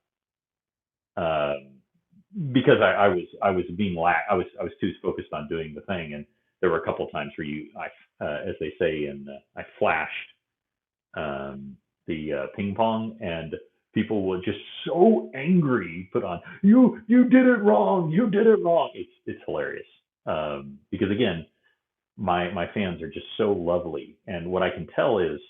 Because I was being I was too focused on doing the thing, and there were a couple of times where as they say, I flashed the ping pong, and people were just so angry. Put on, you did it wrong, you did it wrong. It's hilarious, because again, my fans are just so lovely, and what I can tell is,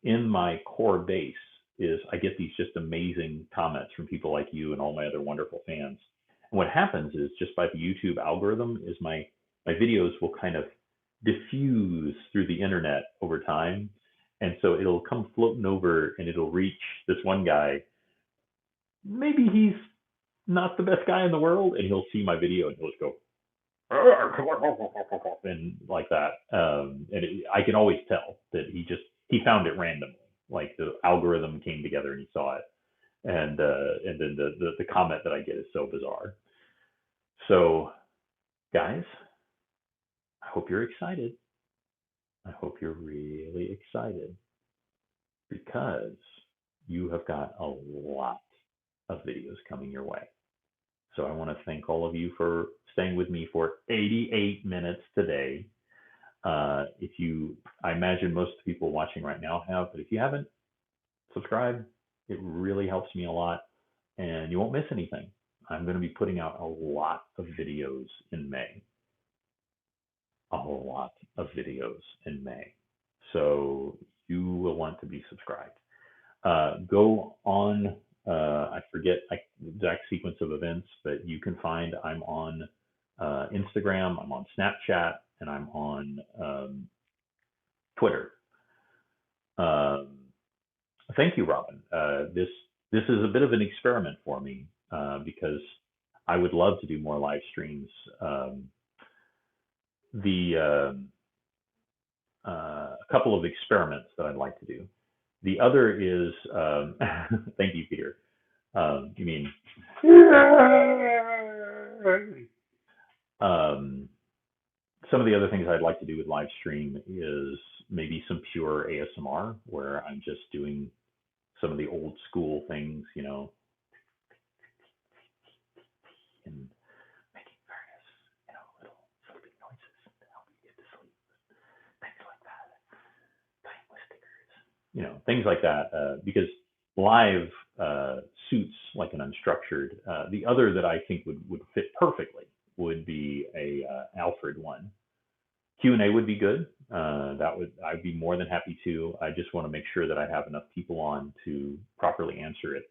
in my core base, is I get these just amazing comments from people like you and all my other wonderful fans. And what happens is, just by the YouTube algorithm, is my videos will kind of diffuse through the internet over time. And so it'll come floating over, and it'll reach this one guy. Maybe he's not the best guy in the world, and he'll see my video and he'll just go, and like that. I can always tell that he found it randomly. Like the algorithm came together and he saw it. And then the comment that I get is so bizarre. So, guys, I hope you're excited. I hope you're really excited, because you have got a lot of videos coming your way. So I want to thank all of you for staying with me for 88 minutes today. I imagine most of the people watching right now have, but if you haven't, subscribe. It really helps me a lot, and you won't miss anything. I'm going to be putting out a lot of videos in May. A whole lot of videos in May. So you will want to be subscribed. Go on, I forget the exact sequence of events, but you can find I'm on Instagram, I'm on Snapchat, and I'm on Twitter. Thank you, Robin. This is a bit of an experiment for me, because I would love to do more live streams. A couple of experiments that I'd like to do. The other is, thank you, Peter. You mean, some of the other things I'd like to do with live stream is maybe some pure ASMR where I'm just doing some of the old school things, and making various, little sleeping noises to help you get to sleep. Things like that. Playing with stickers. Things like that. Because live suits like an unstructured. The other that I think would fit perfectly would be a Alfred one. Q&A would be good. I'd be more than happy to. I just want to make sure that I have enough people on to properly answer it.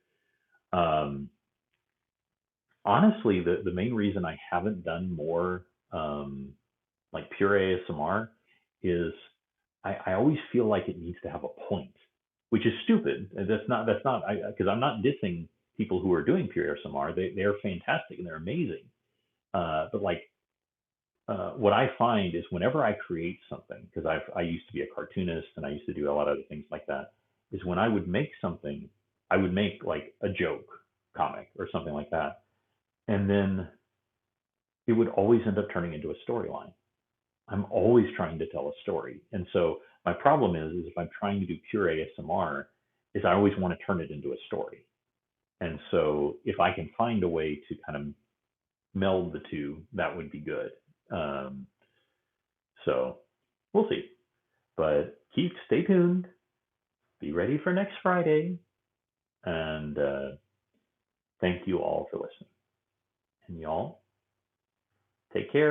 Honestly, the main reason I haven't done more like pure ASMR is I always feel like it needs to have a point, which is stupid. That's not because I'm not dissing people who are doing pure ASMR. They're fantastic and they're amazing. But like what I find is whenever I create something, because I used to be a cartoonist and I used to do a lot of other things like that, is when I would make something, I would make like a joke comic or something like that, and then it would always end up turning into a storyline. I'm always trying to tell a story, and so my problem is if I'm trying to do pure ASMR, is I always want to turn it into a story, and so if I can find a way to kind of meld the two, that would be good. Um, so we'll see. But stay tuned. Be ready for next Friday. And thank you all for listening. And y'all, take care.